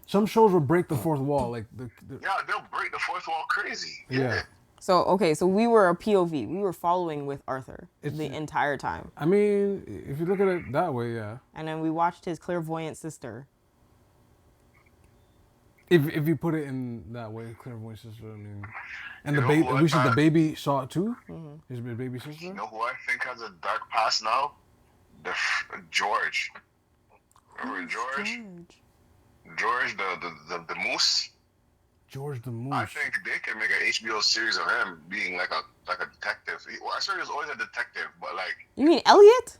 Speaker 1: Some shows will break the fourth wall, like the
Speaker 2: Yeah, they'll break the fourth wall crazy.
Speaker 1: yeah.
Speaker 3: So, okay, so we were a POV. We were following with Arthur
Speaker 1: It's-
Speaker 3: the entire time.
Speaker 1: I mean, if you look at it that way, yeah.
Speaker 3: And then we watched his clairvoyant sister.
Speaker 1: If you put it in that way, clairvoyant sister. I mean, and
Speaker 2: You
Speaker 1: the
Speaker 2: know
Speaker 1: baby.
Speaker 2: what,
Speaker 1: We said the
Speaker 2: man?
Speaker 1: baby saw it too. His baby sister.
Speaker 2: You know who I think has a dark past now? George. Remember George? George, the moose.
Speaker 1: George the Moose.
Speaker 2: I think they can make an HBO series of him being like a detective. Well, I swear he was always a detective, but like,
Speaker 3: You mean Elliot?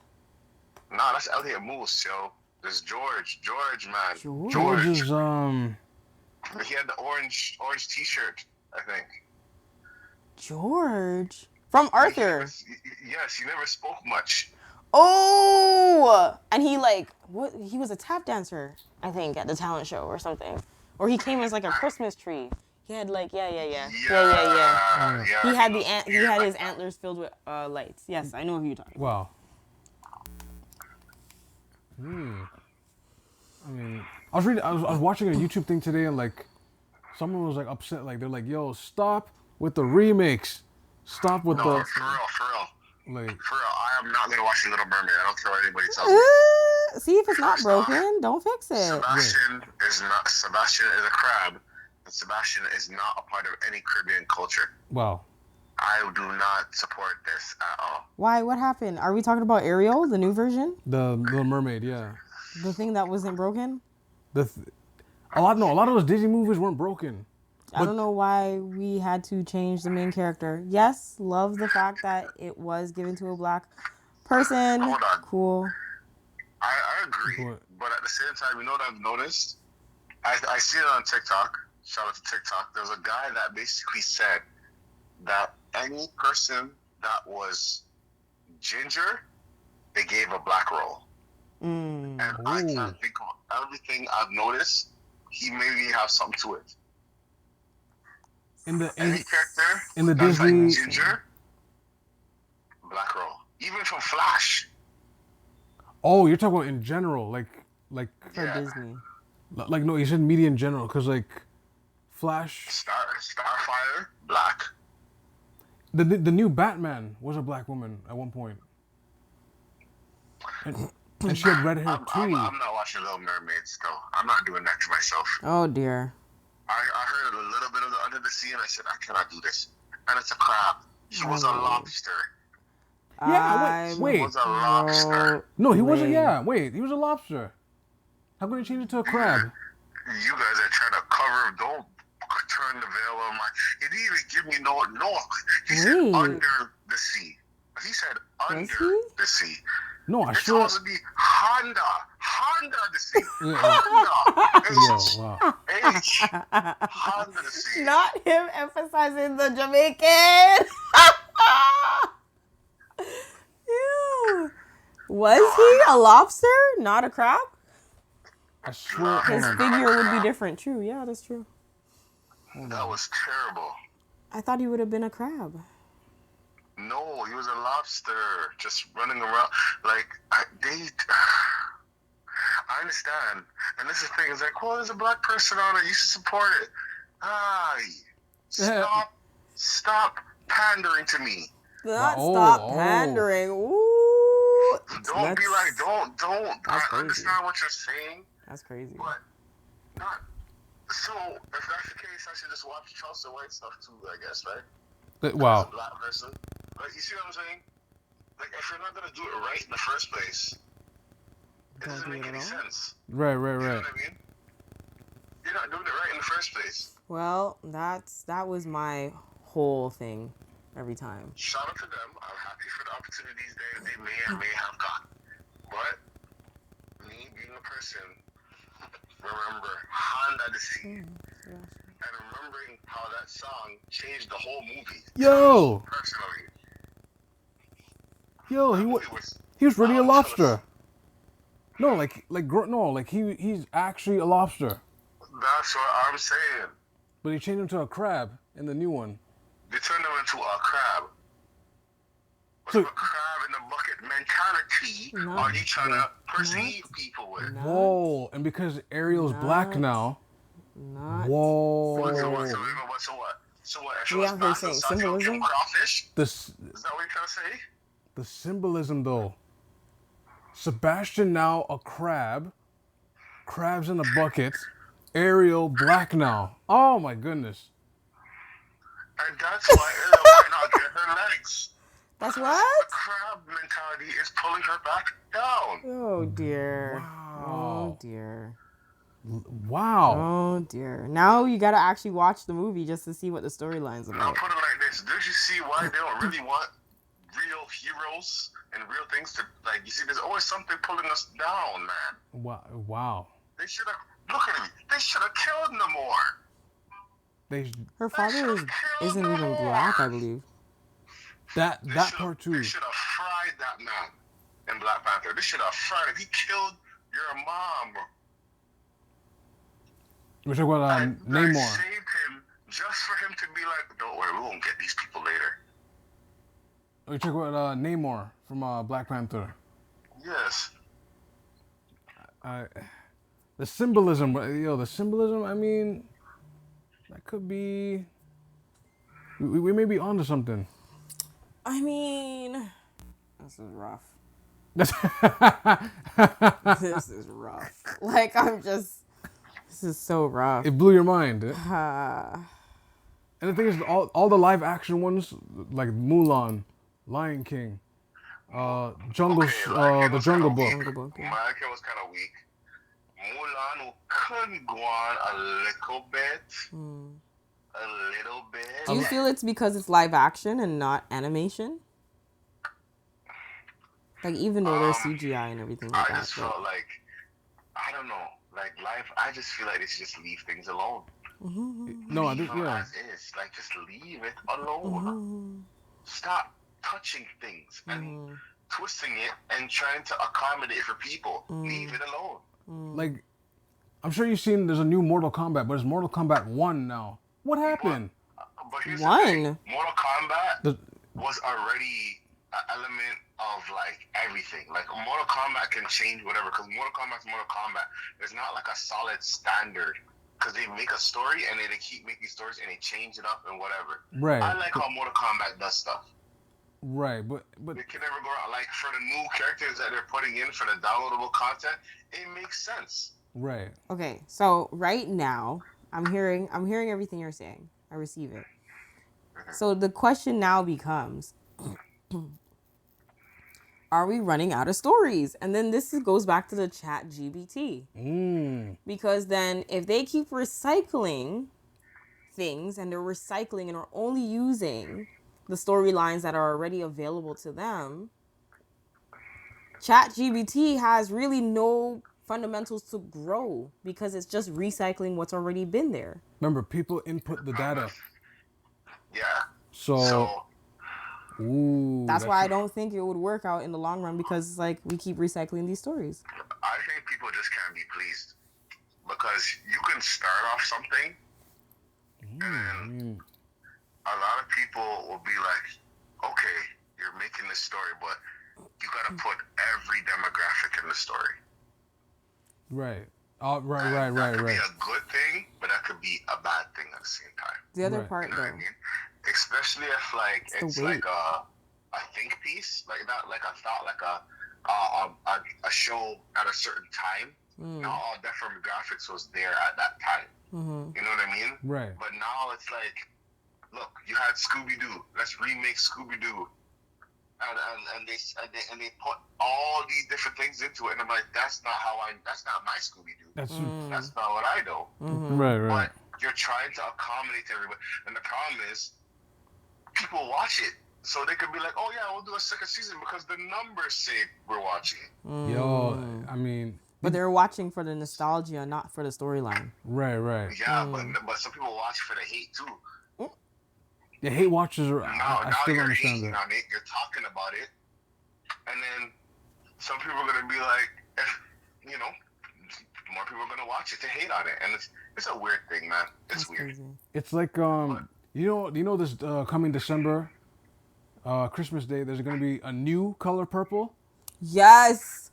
Speaker 2: nah, that's Elliot Moose, yo. There's George. George, man.
Speaker 3: George?
Speaker 1: George is
Speaker 2: He had the orange T-shirt, I think.
Speaker 3: George from Arthur.
Speaker 2: Yes, he never spoke much.
Speaker 3: Oh, and he what? He was a tap dancer, I think, at the talent show or something, or he came as like a Christmas tree. He had yeah. He had he had his antlers filled with lights. Yes, I know who you're talking about.
Speaker 1: Wow. I mean, I was watching a YouTube thing today, and like, someone was like upset, like they're like, "Yo, stop with the remakes, stop with the."
Speaker 2: For real.
Speaker 1: Like,
Speaker 2: for real, I am not gonna watch The Little Mermaid. I don't care what anybody tells me.
Speaker 3: See, if it's not broken, don't fix it.
Speaker 2: Sebastian is a crab, and Sebastian is not a part of any Caribbean culture.
Speaker 1: wow.
Speaker 2: I do not support this at all.
Speaker 3: Why? What happened? Are we talking about Ariel, the new version?
Speaker 1: The Little Mermaid, yeah.
Speaker 3: The thing that wasn't broken?
Speaker 1: A lot of those Disney movies weren't broken.
Speaker 3: I don't know why we had to change the main character. Yes, love the fact that it was given to a black person.
Speaker 2: Hold on.
Speaker 3: Cool.
Speaker 2: I agree, but at the same time, you know what I've noticed? I see it on TikTok. Shout out to TikTok. There's a guy that basically said that any person that was ginger, they gave a black role. And I can't think of everything I've noticed. He maybe have something to it. Any character
Speaker 1: in the
Speaker 2: that's
Speaker 1: Disney
Speaker 2: like ginger, black role. Even from Flash.
Speaker 1: Oh, you're talking about in general, like
Speaker 3: For Disney.
Speaker 1: Like no, you said media in general, because like Flash,
Speaker 2: Starfire, black.
Speaker 1: The new Batman was a black woman at one point, and she had red hair too.
Speaker 2: I'm not watching Little Mermaids though. I'm not doing that to myself.
Speaker 3: Oh dear.
Speaker 2: I heard a little bit of the Under the Sea and I said I cannot do this. And it's a crab. He was a lobster.
Speaker 1: Yeah, wait.
Speaker 2: He was a lobster.
Speaker 1: No, he wasn't. Yeah, wait, he was a lobster. How can you change it to a crab?
Speaker 2: You guys are trying to cover. Don't turn the veil on my. He didn't even give me no. He said under the sea. He said under the sea.
Speaker 1: No, I
Speaker 2: it's
Speaker 1: sure.
Speaker 2: supposed to be Honda the sea.
Speaker 1: Yeah.
Speaker 2: Honda. H. Honda the sea.
Speaker 3: Not him emphasizing the Jamaican. Ew. Was he a lobster, not a crab?
Speaker 1: I swear.
Speaker 3: His figure would be different. True, yeah, that's true.
Speaker 2: That was terrible.
Speaker 3: I thought he would have been a crab.
Speaker 2: No, he was a lobster, just running around. Like, I understand. And this is the thing, it's like, well, there's a black person on it, you should support it. Stop pandering to me.
Speaker 3: Stop pandering. Ooh.
Speaker 2: Don't be like, don't. I understand what you're saying.
Speaker 3: That's crazy.
Speaker 2: But not. So, if that's the case, I should just watch Chelsea White stuff too, I guess, right?
Speaker 1: Wow.
Speaker 2: As a black person. Like, you see what I'm saying? Like, if you're not going to do it right in the first place, it doesn't make any sense.
Speaker 1: Right.
Speaker 2: You know what I mean? You're not doing it right in the first place.
Speaker 3: Well, that was my whole thing every time.
Speaker 2: Shout out to them. I'm happy for the opportunities they may have got. But me being a person, remember Honda the Sea. And remembering how that song changed the whole movie.
Speaker 1: Yo!
Speaker 2: Personally.
Speaker 1: Yo, he was really a lobster. No, he's actually a lobster.
Speaker 2: That's what I'm saying.
Speaker 1: But he changed him to a crab in the new one.
Speaker 2: They turned him into a crab. What's a crab in the bucket mentality are you trying to perceive people with?
Speaker 1: Whoa, and because Ariel's black now. Whoa.
Speaker 2: So what? If it was back to symbolism? Crawfish? Is that what you're trying to say?
Speaker 1: The symbolism, though. Sebastian now a crab. Crabs in a bucket. Ariel black now. Oh my goodness.
Speaker 2: And that's why Ariel might not get her legs.
Speaker 3: That's
Speaker 2: what?
Speaker 3: what?
Speaker 2: The crab mentality is pulling her back down.
Speaker 3: Oh dear.
Speaker 1: Wow.
Speaker 3: Oh dear.
Speaker 1: Wow.
Speaker 3: Oh dear. Now you gotta actually watch the movie just to see what the storyline's about.
Speaker 2: I'll put it like this. Did you see why they don't really want real heroes and real things to, like, you see, there's always something pulling us down, man.
Speaker 1: Wow.
Speaker 2: They should have Look at me. They should have killed Namor.
Speaker 3: Her father isn't even black, I believe.
Speaker 1: That part too.
Speaker 2: They should have fried that man in Black Panther. They should have fried him. He killed your mom.
Speaker 1: We're talking about Namor.
Speaker 2: They saved him just for him to be like, don't worry, we won't get these people later.
Speaker 1: We're talking about Namor from Black Panther.
Speaker 2: Yes.
Speaker 1: The symbolism, I mean, that could be. We may be onto something.
Speaker 3: I mean, this is rough. This is rough. Like, this is so rough.
Speaker 1: It blew your mind. And the thing is, all the live action ones, like Mulan, Lion King, the Jungle Book.
Speaker 2: Lion King was kind of weak. Mulan could go on a little bit. A little bit.
Speaker 3: Do you feel it's because it's live action and not animation? Like, even though there's CGI and everything like that.
Speaker 2: I just felt like, I don't know, like I just feel like they should just leave things alone.
Speaker 1: No, I think, yeah.
Speaker 2: As is. Like, just leave it alone. Stop touching things and twisting it and trying to accommodate for people. Leave it alone.
Speaker 1: Like, I'm sure you've seen there's a new Mortal Kombat, but it's Mortal Kombat 1 now. What happened?
Speaker 2: But here's the thing. Mortal Kombat was already an element of, like, everything. Like, Mortal Kombat can change whatever, because Mortal Kombat's Mortal Kombat. There's not, like, a solid standard, because they make a story, and they keep making stories, and they change it up and whatever.
Speaker 1: Right.
Speaker 2: I like how Mortal Kombat does stuff.
Speaker 1: Right, but
Speaker 2: they can never go out. Like, for the new characters that they're putting in for the downloadable content, it makes sense.
Speaker 1: Right.
Speaker 3: Okay, so right now, I'm hearing everything you're saying. I receive it. So the question now becomes, are we running out of stories? And then this goes back to the chat GPT. Because then if they keep recycling things and they're recycling and are only using the storylines that are already available to them, chat GPT has really no fundamentals to grow because it's just recycling what's already been there.
Speaker 1: Remember, people input the data.
Speaker 2: Yeah.
Speaker 1: So
Speaker 3: that's why I don't think it would work out in the long run, because it's like we keep recycling these stories.
Speaker 2: I think people just can't be pleased because you can start off something and a lot of people will be like, okay, you're making this story, but you got to put every demographic in the story.
Speaker 1: Right.
Speaker 2: That could be a good thing, but that could be a bad thing at the same time.
Speaker 3: The other part,
Speaker 2: you know what I mean? Especially if, like, it's like a think piece, like not like a thought, like a show at a certain time. Not all demographics was there at that time. You know what I mean?
Speaker 1: Right.
Speaker 2: But now it's like, look, you had Scooby-Doo. Let's remake Scooby-Doo. And they put all these different things into it, and I'm like, that's not my Scooby-Doo. That's not what I do.
Speaker 1: Right.
Speaker 2: But you're trying to accommodate everybody, and the problem is, people watch it, so they could be like, oh yeah, we'll do a second season because the numbers say we're watching it.
Speaker 1: Yo, I mean,
Speaker 3: but they're watching for the nostalgia, not for the storyline.
Speaker 1: Right.
Speaker 2: Yeah, but some people watch for the hate too.
Speaker 1: The hate watchers are. I still don't understand that.
Speaker 2: On it, you're talking about it, and then some people are gonna be like, more people are gonna watch it to hate on it, and it's a weird thing, man. It's weird.
Speaker 3: Crazy.
Speaker 1: It's like you know this coming December, Christmas Day. There's gonna be a new color purple.
Speaker 3: Yes.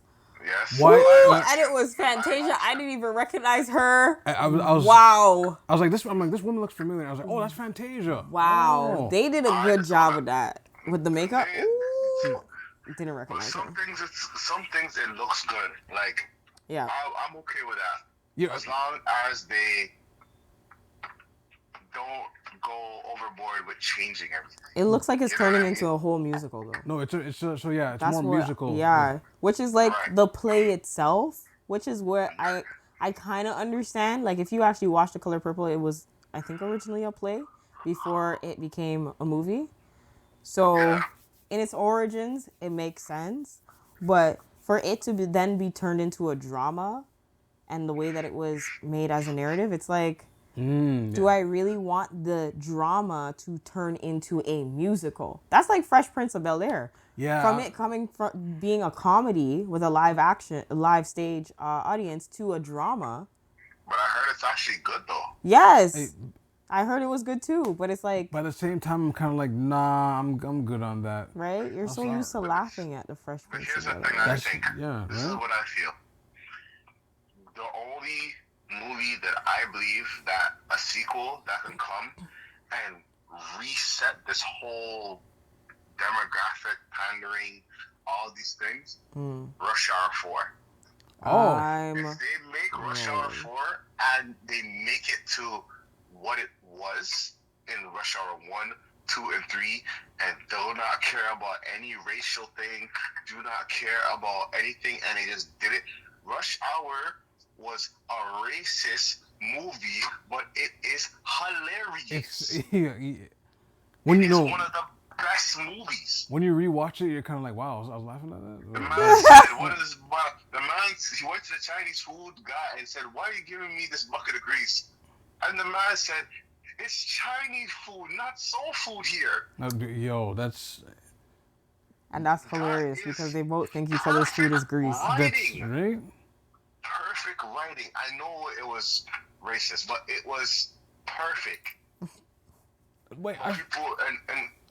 Speaker 1: Why?
Speaker 3: And it was Fantasia. I didn't even recognize her.
Speaker 1: I was
Speaker 3: wow.
Speaker 1: I was like, this woman looks familiar. I was like, oh, that's Fantasia.
Speaker 3: Wow.
Speaker 1: Oh.
Speaker 3: They did a good job with that. With the makeup. Ooh. Didn't recognize her.
Speaker 2: Some things it looks good. Like,
Speaker 3: yeah.
Speaker 2: I'm okay with that.
Speaker 1: Yeah.
Speaker 2: As long as they don't go overboard with changing everything.
Speaker 3: It looks like it's turning into a whole musical, though.
Speaker 1: No, it's more musical.
Speaker 3: Yeah, which is like the play itself, which is where I kind of understand. Like, if you actually watch The Color Purple, it was, I think, originally a play before it became a movie. So, in its origins, it makes sense. But for it to then be turned into a drama, and the way that it was made as a narrative, it's like,
Speaker 1: Yeah.
Speaker 3: do I really want the drama to turn into a musical? That's like Fresh Prince of Bel-Air.
Speaker 1: Yeah.
Speaker 3: From it coming from being a comedy with a live stage audience to a drama.
Speaker 2: But I heard it's actually good though.
Speaker 3: Yes.
Speaker 1: Hey,
Speaker 3: I heard it was good too, but it's like,
Speaker 1: but at the same time, I'm kind of like, nah, I'm good on that.
Speaker 3: right? You're so used to laughing at the Fresh
Speaker 2: But
Speaker 3: Prince
Speaker 2: here's
Speaker 3: of
Speaker 2: the
Speaker 3: Bel-Air.
Speaker 2: thing I think.
Speaker 1: Yeah,
Speaker 2: This is what I feel. The only movie that I believe that a sequel that can come and reset this whole demographic, pandering, all these things, Rush Hour 4. If they make Rush Hour 4 and they make it to what it was in Rush Hour 1, 2, and 3, and do not care about any racial thing, do not care about anything, and they just did it. Rush Hour was a racist movie, but it is hilarious.
Speaker 1: When
Speaker 2: it is one of the best movies.
Speaker 1: When you rewatch it, you're kind of like, wow, I was laughing at that.
Speaker 2: The man said, "What is the man?" He went to the Chinese food guy and said, "Why are you giving me this bucket of grease?" And the man said, "It's Chinese food, not soul food here."
Speaker 1: Yo, that's...
Speaker 3: And that's hilarious because they both think each other's food is grease.
Speaker 2: Writing.
Speaker 1: That's right.
Speaker 2: Perfect writing. I know it was racist, but it was perfect.
Speaker 1: Wait,
Speaker 2: and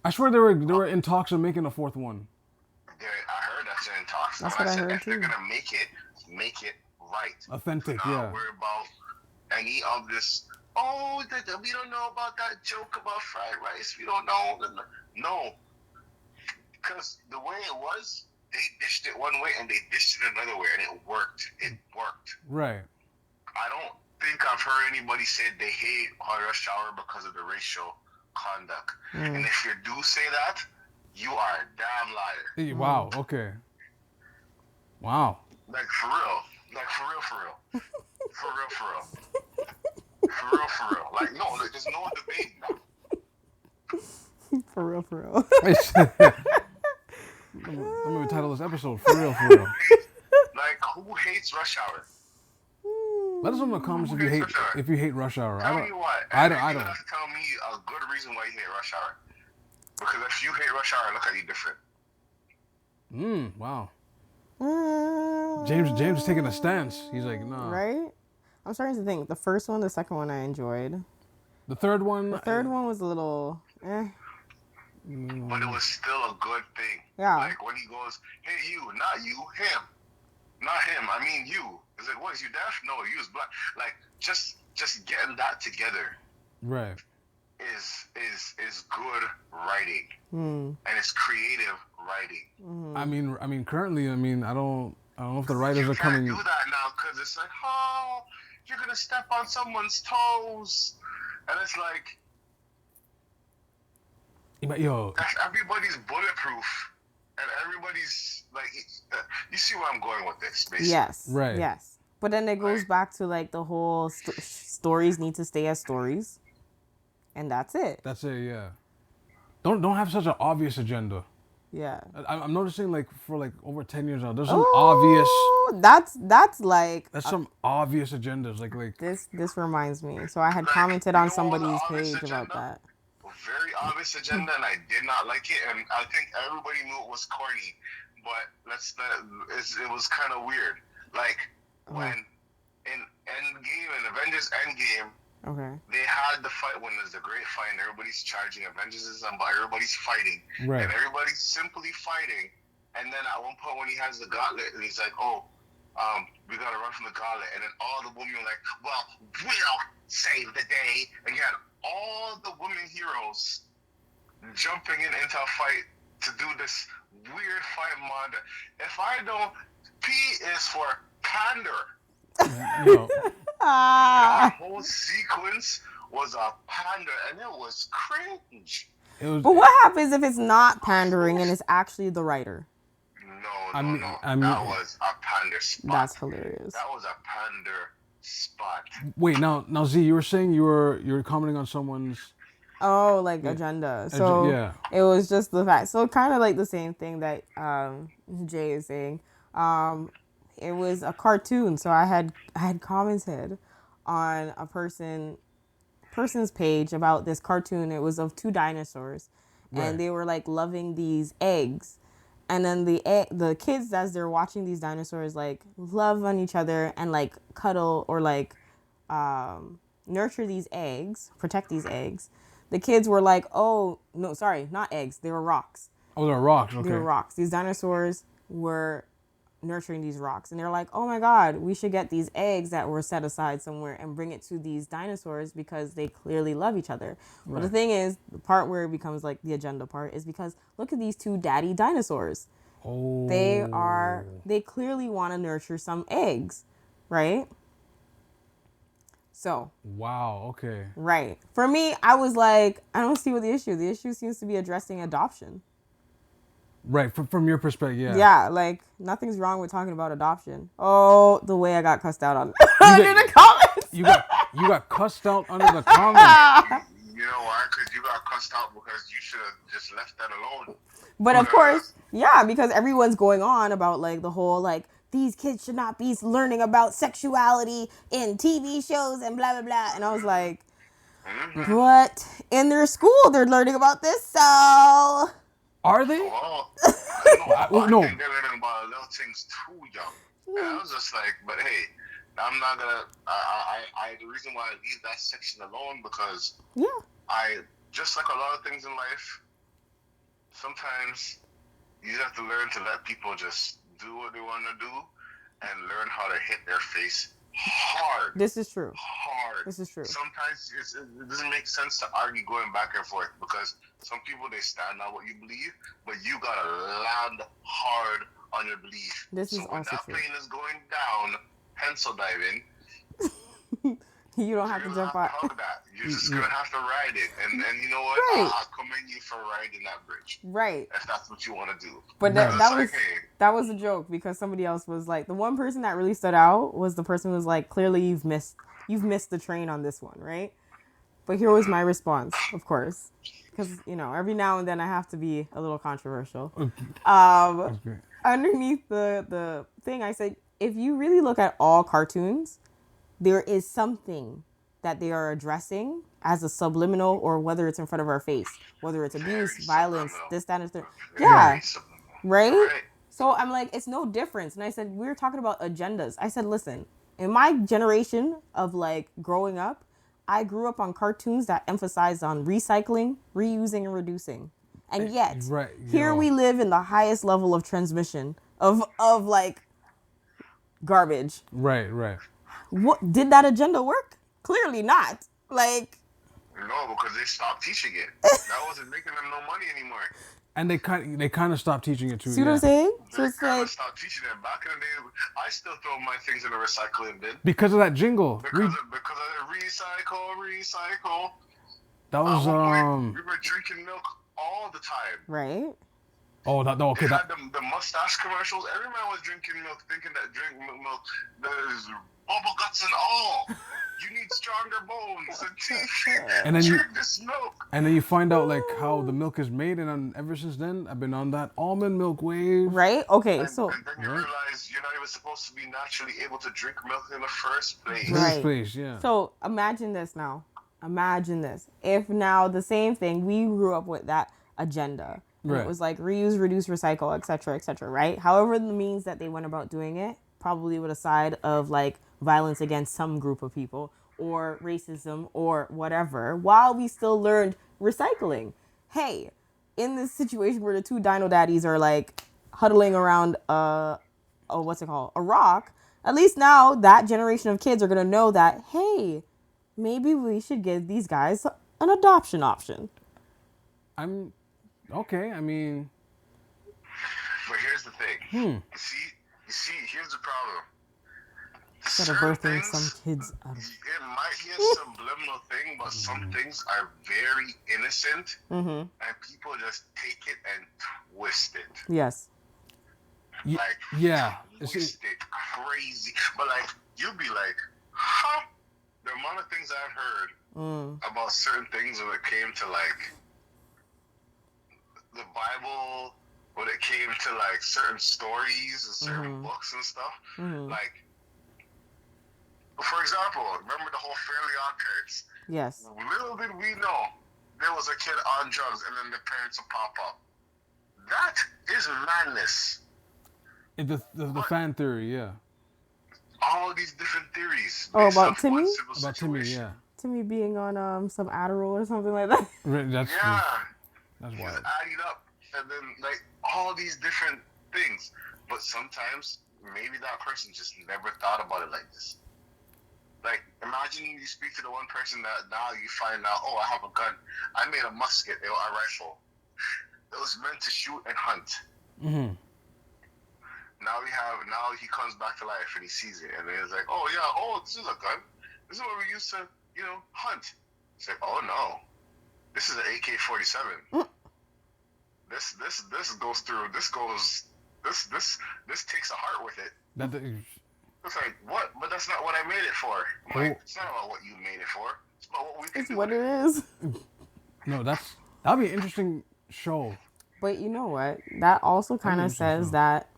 Speaker 1: I swear they were in talks of making a fourth one.
Speaker 2: I heard that's in talks.
Speaker 3: That's what I heard
Speaker 2: if
Speaker 3: too.
Speaker 2: they're gonna make it right.
Speaker 1: Authentic,
Speaker 2: Do not
Speaker 1: yeah.
Speaker 2: worry about any of this. Oh, we don't know about that joke about fried rice. We don't know. No, because the way it was, they dished it one way and they dished it another way, and it worked. It worked.
Speaker 1: Right.
Speaker 2: I don't think I've heard anybody say they hate Rush Hour because of the racial conduct. And if you do say that, you are a damn liar.
Speaker 1: Wow. Okay. Wow.
Speaker 2: Like for real. For real. For real. Like no, there's no debate now.
Speaker 3: For real.
Speaker 1: I'm gonna title this episode For Real.
Speaker 2: Like who hates Rush Hour?
Speaker 1: Let us know in the comments if you hate Rush Hour.
Speaker 2: Tell me what.
Speaker 1: I don't.
Speaker 2: You have to tell me a good reason why you hate Rush Hour. Because if you hate Rush Hour, look at you different.
Speaker 1: Wow. James is taking a stance. He's like, nah.
Speaker 3: Right? I'm starting to think. The first one, the second one I enjoyed.
Speaker 1: The third one?
Speaker 3: The third one was a little,
Speaker 2: But it was still a good thing.
Speaker 3: Yeah.
Speaker 2: Like when he goes, hey, you, not you, him. Not him, I mean you. Is it, what, is you deaf? No, you is black. Like, just getting that together.
Speaker 1: Right.
Speaker 2: Is good writing. And it's creative writing.
Speaker 1: I mean, currently, I don't know if the writers are coming.
Speaker 2: You can't do that now because it's like, oh, you're gonna step on someone's toes, and it's like,
Speaker 1: yo,
Speaker 2: everybody's bulletproof, and everybody's like, you see where I'm going with this, basically.
Speaker 3: yes,
Speaker 1: right,
Speaker 3: yes. But then it goes back to like the whole stories need to stay as stories, and that's it.
Speaker 1: That's it, yeah. Don't have such an obvious agenda.
Speaker 3: Yeah.
Speaker 1: I'm noticing like for like over 10 years now, there's some obvious.
Speaker 3: That's like.
Speaker 1: That's some obvious agendas, like.
Speaker 3: This reminds me. So I had commented on somebody's page about that.
Speaker 2: Very obvious agenda, and I did not like it, and I think everybody knew it was corny, but it was kind of weird. Like when in Endgame and Avengers Endgame, they had the fight when there's a great fight, and everybody's charging. Avengers is on, but everybody's fighting,
Speaker 1: right?
Speaker 2: And everybody's simply fighting. And then at one point when he has the gauntlet, and he's like, we gotta run from the gauntlet, and then all the women are like, well, we'll save the day, and you had all the women heroes jumping into a fight to do this weird fight mod. If I don't, P is for pander. That whole sequence was a pander, and it was cringe.
Speaker 3: But what happens if it's not pandering and it's actually the writer?
Speaker 2: No. That was a pander spot.
Speaker 3: That's hilarious.
Speaker 2: That was a pander spot.
Speaker 1: Wait, now Z, you were saying you were commenting on someone's
Speaker 3: agenda. So it was just the fact. So kind of like the same thing that Jay is saying. it was a cartoon. So I had commented on a person's page about this cartoon. It was of two dinosaurs, and
Speaker 1: Right.
Speaker 3: they were like loving these eggs. And then the kids, as they're watching these dinosaurs like love on each other and like cuddle or like nurture these eggs, protect these eggs, the kids were like, oh no, sorry, not eggs, they were rocks.
Speaker 1: Oh, they're rocks.
Speaker 3: They were
Speaker 1: Okay.
Speaker 3: rocks. These dinosaurs were nurturing these rocks, and they're like, oh my god, we should get these eggs that were set aside somewhere and bring it to these dinosaurs because they clearly love each other. But the
Speaker 1: Right.
Speaker 3: thing is, the part where it becomes like the agenda part is because look at these two daddy dinosaurs.
Speaker 1: Oh.
Speaker 3: They clearly want to nurture some eggs, right? So
Speaker 1: Wow. Okay.
Speaker 3: right, for me, I was like, I don't see what the issue seems to be addressing adoption.
Speaker 1: Right. From your perspective, yeah.
Speaker 3: Yeah, like nothing's wrong with talking about adoption. Oh, the way I got cussed out on under the comments.
Speaker 1: You got cussed out under the comments.
Speaker 2: You know why? Because you got cussed out because you should have just left that alone.
Speaker 3: But of course, yeah, because everyone's going on about like the whole like these kids should not be learning about sexuality in TV shows and blah blah blah. And I was like, but in their school they're learning about this, so
Speaker 1: Are they?
Speaker 2: Well,
Speaker 1: no.
Speaker 2: I think they're learning about little things too young. And I was just like, but hey, I'm not gonna. The reason why I leave that section alone because
Speaker 3: yeah,
Speaker 2: I just like a lot of things in life. Sometimes you have to learn to let people just do what they want to do and learn how to hit their face hard.
Speaker 3: this is true.
Speaker 2: Hard.
Speaker 3: This is true.
Speaker 2: Sometimes it doesn't make sense to argue going back and forth because some people, they stand on what you believe, but you gotta land hard on your belief.
Speaker 3: This is
Speaker 2: so when
Speaker 3: also
Speaker 2: that
Speaker 3: true.
Speaker 2: plane is going down, pencil diving,
Speaker 3: You don't have to
Speaker 2: you're
Speaker 3: jump
Speaker 2: gonna
Speaker 3: out.
Speaker 2: have to hug that. You're just gonna have to ride it, and you know what?
Speaker 3: Right.
Speaker 2: I'll commend you for riding that bridge.
Speaker 3: Right.
Speaker 2: If that's what you want to do.
Speaker 3: But
Speaker 1: Right.
Speaker 3: that was a joke because somebody else was like, the one person that really stood out was the person who was like, clearly you've missed the train on this one, right? But here was my response, of course, because every now and then I have to be a little controversial.
Speaker 1: That's great.
Speaker 3: Underneath the thing, I said, if you really look at all cartoons, there is something that they are addressing as a subliminal, or whether it's in front of our face, whether it's abuse, violence, this, that, and the third. Yeah, right? So I'm like, it's no difference. And I said, we were talking about agendas. I said, listen, in my generation of like growing up, I grew up on cartoons that emphasized on recycling, reusing, and reducing. And yet,
Speaker 1: Right,
Speaker 3: here we live in the highest level of transmission of like garbage.
Speaker 1: Right.
Speaker 3: What did that agenda work? Clearly not. Like,
Speaker 2: No, because they stopped teaching it. That wasn't making them no money anymore.
Speaker 1: And they kind of stopped teaching it too.
Speaker 3: see what I'm saying? So
Speaker 2: They
Speaker 3: it's
Speaker 2: kind
Speaker 3: like,
Speaker 2: of stopped teaching it. Back in the day, I still throw my things in the recycling bin.
Speaker 1: Because of that jingle.
Speaker 2: Because of the recycle.
Speaker 1: That was
Speaker 2: At one point, we were drinking milk all the time.
Speaker 3: right?
Speaker 1: Oh, okay.
Speaker 2: They had the mustache commercials. Every man was drinking milk, thinking that milk, there's bubble guts and all. You need stronger bones and teeth.
Speaker 1: And then
Speaker 2: drink this milk.
Speaker 1: And then you find out like how the milk is made, and ever since then, I've been on that almond milk wave.
Speaker 3: Right? Okay,
Speaker 2: And
Speaker 3: so
Speaker 2: then you realize you're not even supposed to be naturally able to drink milk in the first place.
Speaker 3: Right.
Speaker 1: Please, yeah.
Speaker 3: So imagine this now. Imagine this. If now the same thing, we grew up with that agenda. And
Speaker 1: Right.
Speaker 3: It was like reuse, reduce, recycle, etc., right? However the means that they went about doing it, probably with a side of like violence against some group of people or racism or whatever, while we still learned recycling. Hey, in this situation where the two dino daddies are like huddling around what's it called? A rock, at least now that generation of kids are gonna know that, hey, maybe we should give these guys an adoption option.
Speaker 1: I'm okay. I mean,
Speaker 2: But here's the thing. You see, here's the problem.
Speaker 3: Instead of
Speaker 2: Certain
Speaker 3: birthing
Speaker 2: things,
Speaker 3: some kids out of...
Speaker 2: it might be a subliminal thing, but some things are very innocent, and people just take it and twist it.
Speaker 3: Yes.
Speaker 2: Like,
Speaker 1: yeah.
Speaker 2: twist it crazy. But like, you'll be like, huh? The amount of things I've heard about certain things when it came to like the Bible when it came to like certain stories and certain books and stuff. Like, for example, remember the whole Fairly Odd Parents?
Speaker 3: Yes.
Speaker 2: Little did we know there was a kid on drugs and then the parents would pop up. That is madness.
Speaker 1: The fan theory, yeah.
Speaker 2: All these different theories.
Speaker 3: Oh, about Timmy?
Speaker 1: About Timmy, yeah.
Speaker 3: Timmy being on some Adderall or something like that.
Speaker 1: That's
Speaker 2: He's
Speaker 1: wild.
Speaker 2: adding up, and then like all these different things. But sometimes maybe that person just never thought about it like this. Like, imagine you speak to the one person that now you find out, oh, I have a gun. I made a musket, a rifle. It was meant to shoot and hunt. Now he comes back to life and he sees it, and he's like, oh yeah, this is a gun. This is what we used to, hunt. It's like, oh no, this is an AK-47. This goes through. This takes a heart with it. It's like, what? But that's not what I made it for. I'm like, it's not about what you made it for. It's about what we can do.
Speaker 3: It's what it is.
Speaker 1: No, that'll be an interesting show.
Speaker 3: But you know what? That also kind of says that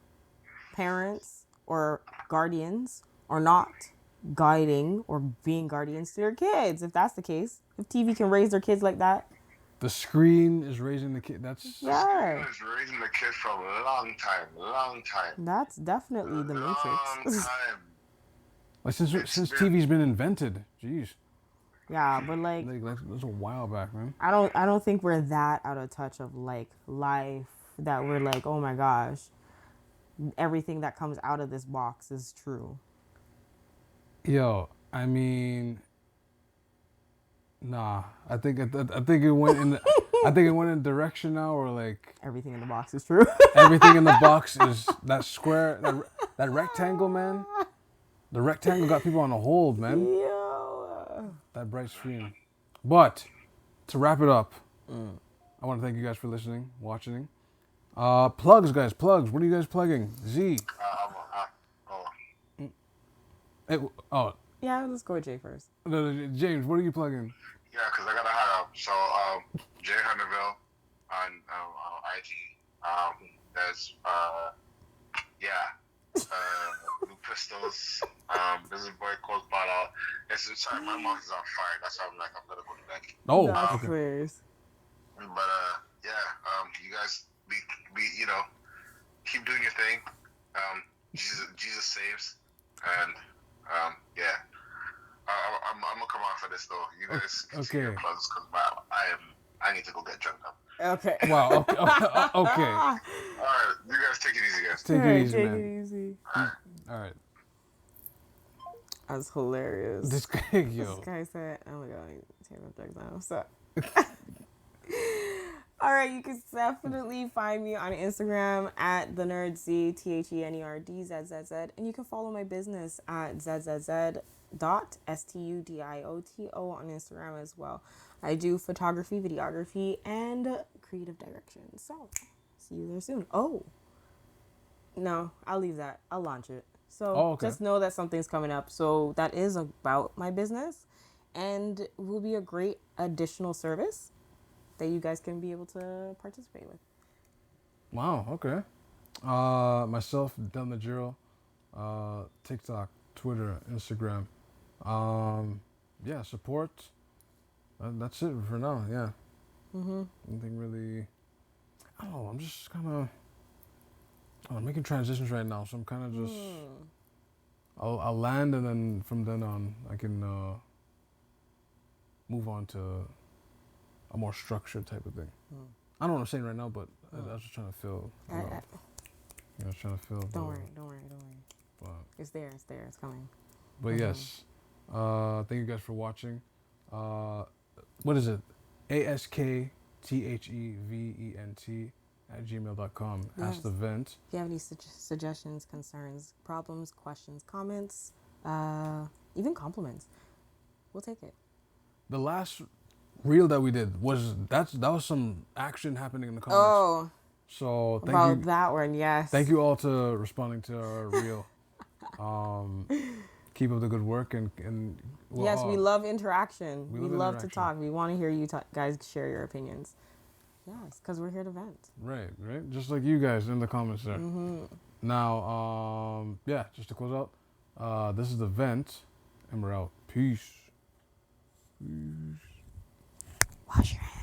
Speaker 3: parents or guardians are not guiding or being guardians to their kids. If that's the case, if TV can raise their kids like that.
Speaker 1: The screen is raising the kid.
Speaker 2: The screen is raising the kid from a long time.
Speaker 3: That's definitely the Matrix.
Speaker 2: Long time.
Speaker 1: Like since TV's been invented, jeez.
Speaker 3: Yeah, but like
Speaker 1: that's a while back, man.
Speaker 3: I don't think we're that out of touch of like life that we're like, oh my gosh, everything that comes out of this box is true.
Speaker 1: Yo, I mean, nah. I think it went in. I think it went in a direction now where like
Speaker 3: everything in the box is true.
Speaker 1: Everything in the box is that square, that rectangle, man. The rectangle got people on a hold, man.
Speaker 3: Yo.
Speaker 1: That bright screen. But to wrap it up, I want to thank you guys for listening, watching. Plugs, guys. Plugs. What are you guys plugging? Z.
Speaker 3: Yeah, let's go with Jay first.
Speaker 1: James, what are you plugging?
Speaker 2: Yeah, because I got to hire up. So, Jay Hunterville on IG. There's, new pistols. There's a boy called Bala. Sorry, my mouth is on fire. That's why I'm going to go to bed.
Speaker 1: Oh, okay.
Speaker 3: Please.
Speaker 2: But, you guys be keep doing your thing. Jesus saves. And, I'm gonna come on for this though. You guys continue your plugs because I need to go get drunk now.
Speaker 3: Okay.
Speaker 1: Wow. Okay.
Speaker 2: All right, you guys take it easy, guys.
Speaker 1: Take it easy, man.
Speaker 3: Take it easy.
Speaker 1: All right.
Speaker 3: That's hilarious.
Speaker 1: This
Speaker 3: guy said, "Oh my god, I take my drugs now." So. All right, you can definitely find me on Instagram at TheNerdZ, TheNerdZZZ, and you can follow my business at ZZZ.STUDIOTO on Instagram as well. I do photography, videography, and creative direction. So, see you there soon. Oh, no, I'll leave that. I'll launch it. So, just know that something's coming up. So, that is about my business and will be a great additional service that you guys can be able to participate with.
Speaker 1: Wow, okay. Myself, Del Majiro, TikTok, Twitter, Instagram. Support. That's it for now, yeah. Nothing really, I don't know, I'm just kind of making transitions right now, so I'm kind of just, I'll land and then from then on, I can move on to a more structured type of thing. I don't know what I'm saying right now, but I was just trying to feel. I was trying to feel.
Speaker 3: Don't worry. But it's there. It's coming.
Speaker 1: But yes, thank you guys for watching. What is it? ASKTHEVENT @gmail.com.
Speaker 3: Yes.
Speaker 1: Ask the Vent.
Speaker 3: If you have any suggestions, concerns, problems, questions, comments, even compliments, we'll take it.
Speaker 1: The last reel that we did was that was some action happening in the comments.
Speaker 3: Oh,
Speaker 1: so thank
Speaker 3: about
Speaker 1: you.
Speaker 3: that one, yes.
Speaker 1: Thank you all to responding to our reel. Keep up the good work and well,
Speaker 3: yes, we love interaction. We love
Speaker 1: interaction.
Speaker 3: to talk. We want to hear you guys share your opinions. Yes, because we're here to vent.
Speaker 1: Right. Just like you guys in the comments there.
Speaker 3: Mm-hmm.
Speaker 1: Now, yeah, just to close out, this is the vent, and we're out. Peace.
Speaker 3: Wash your hands.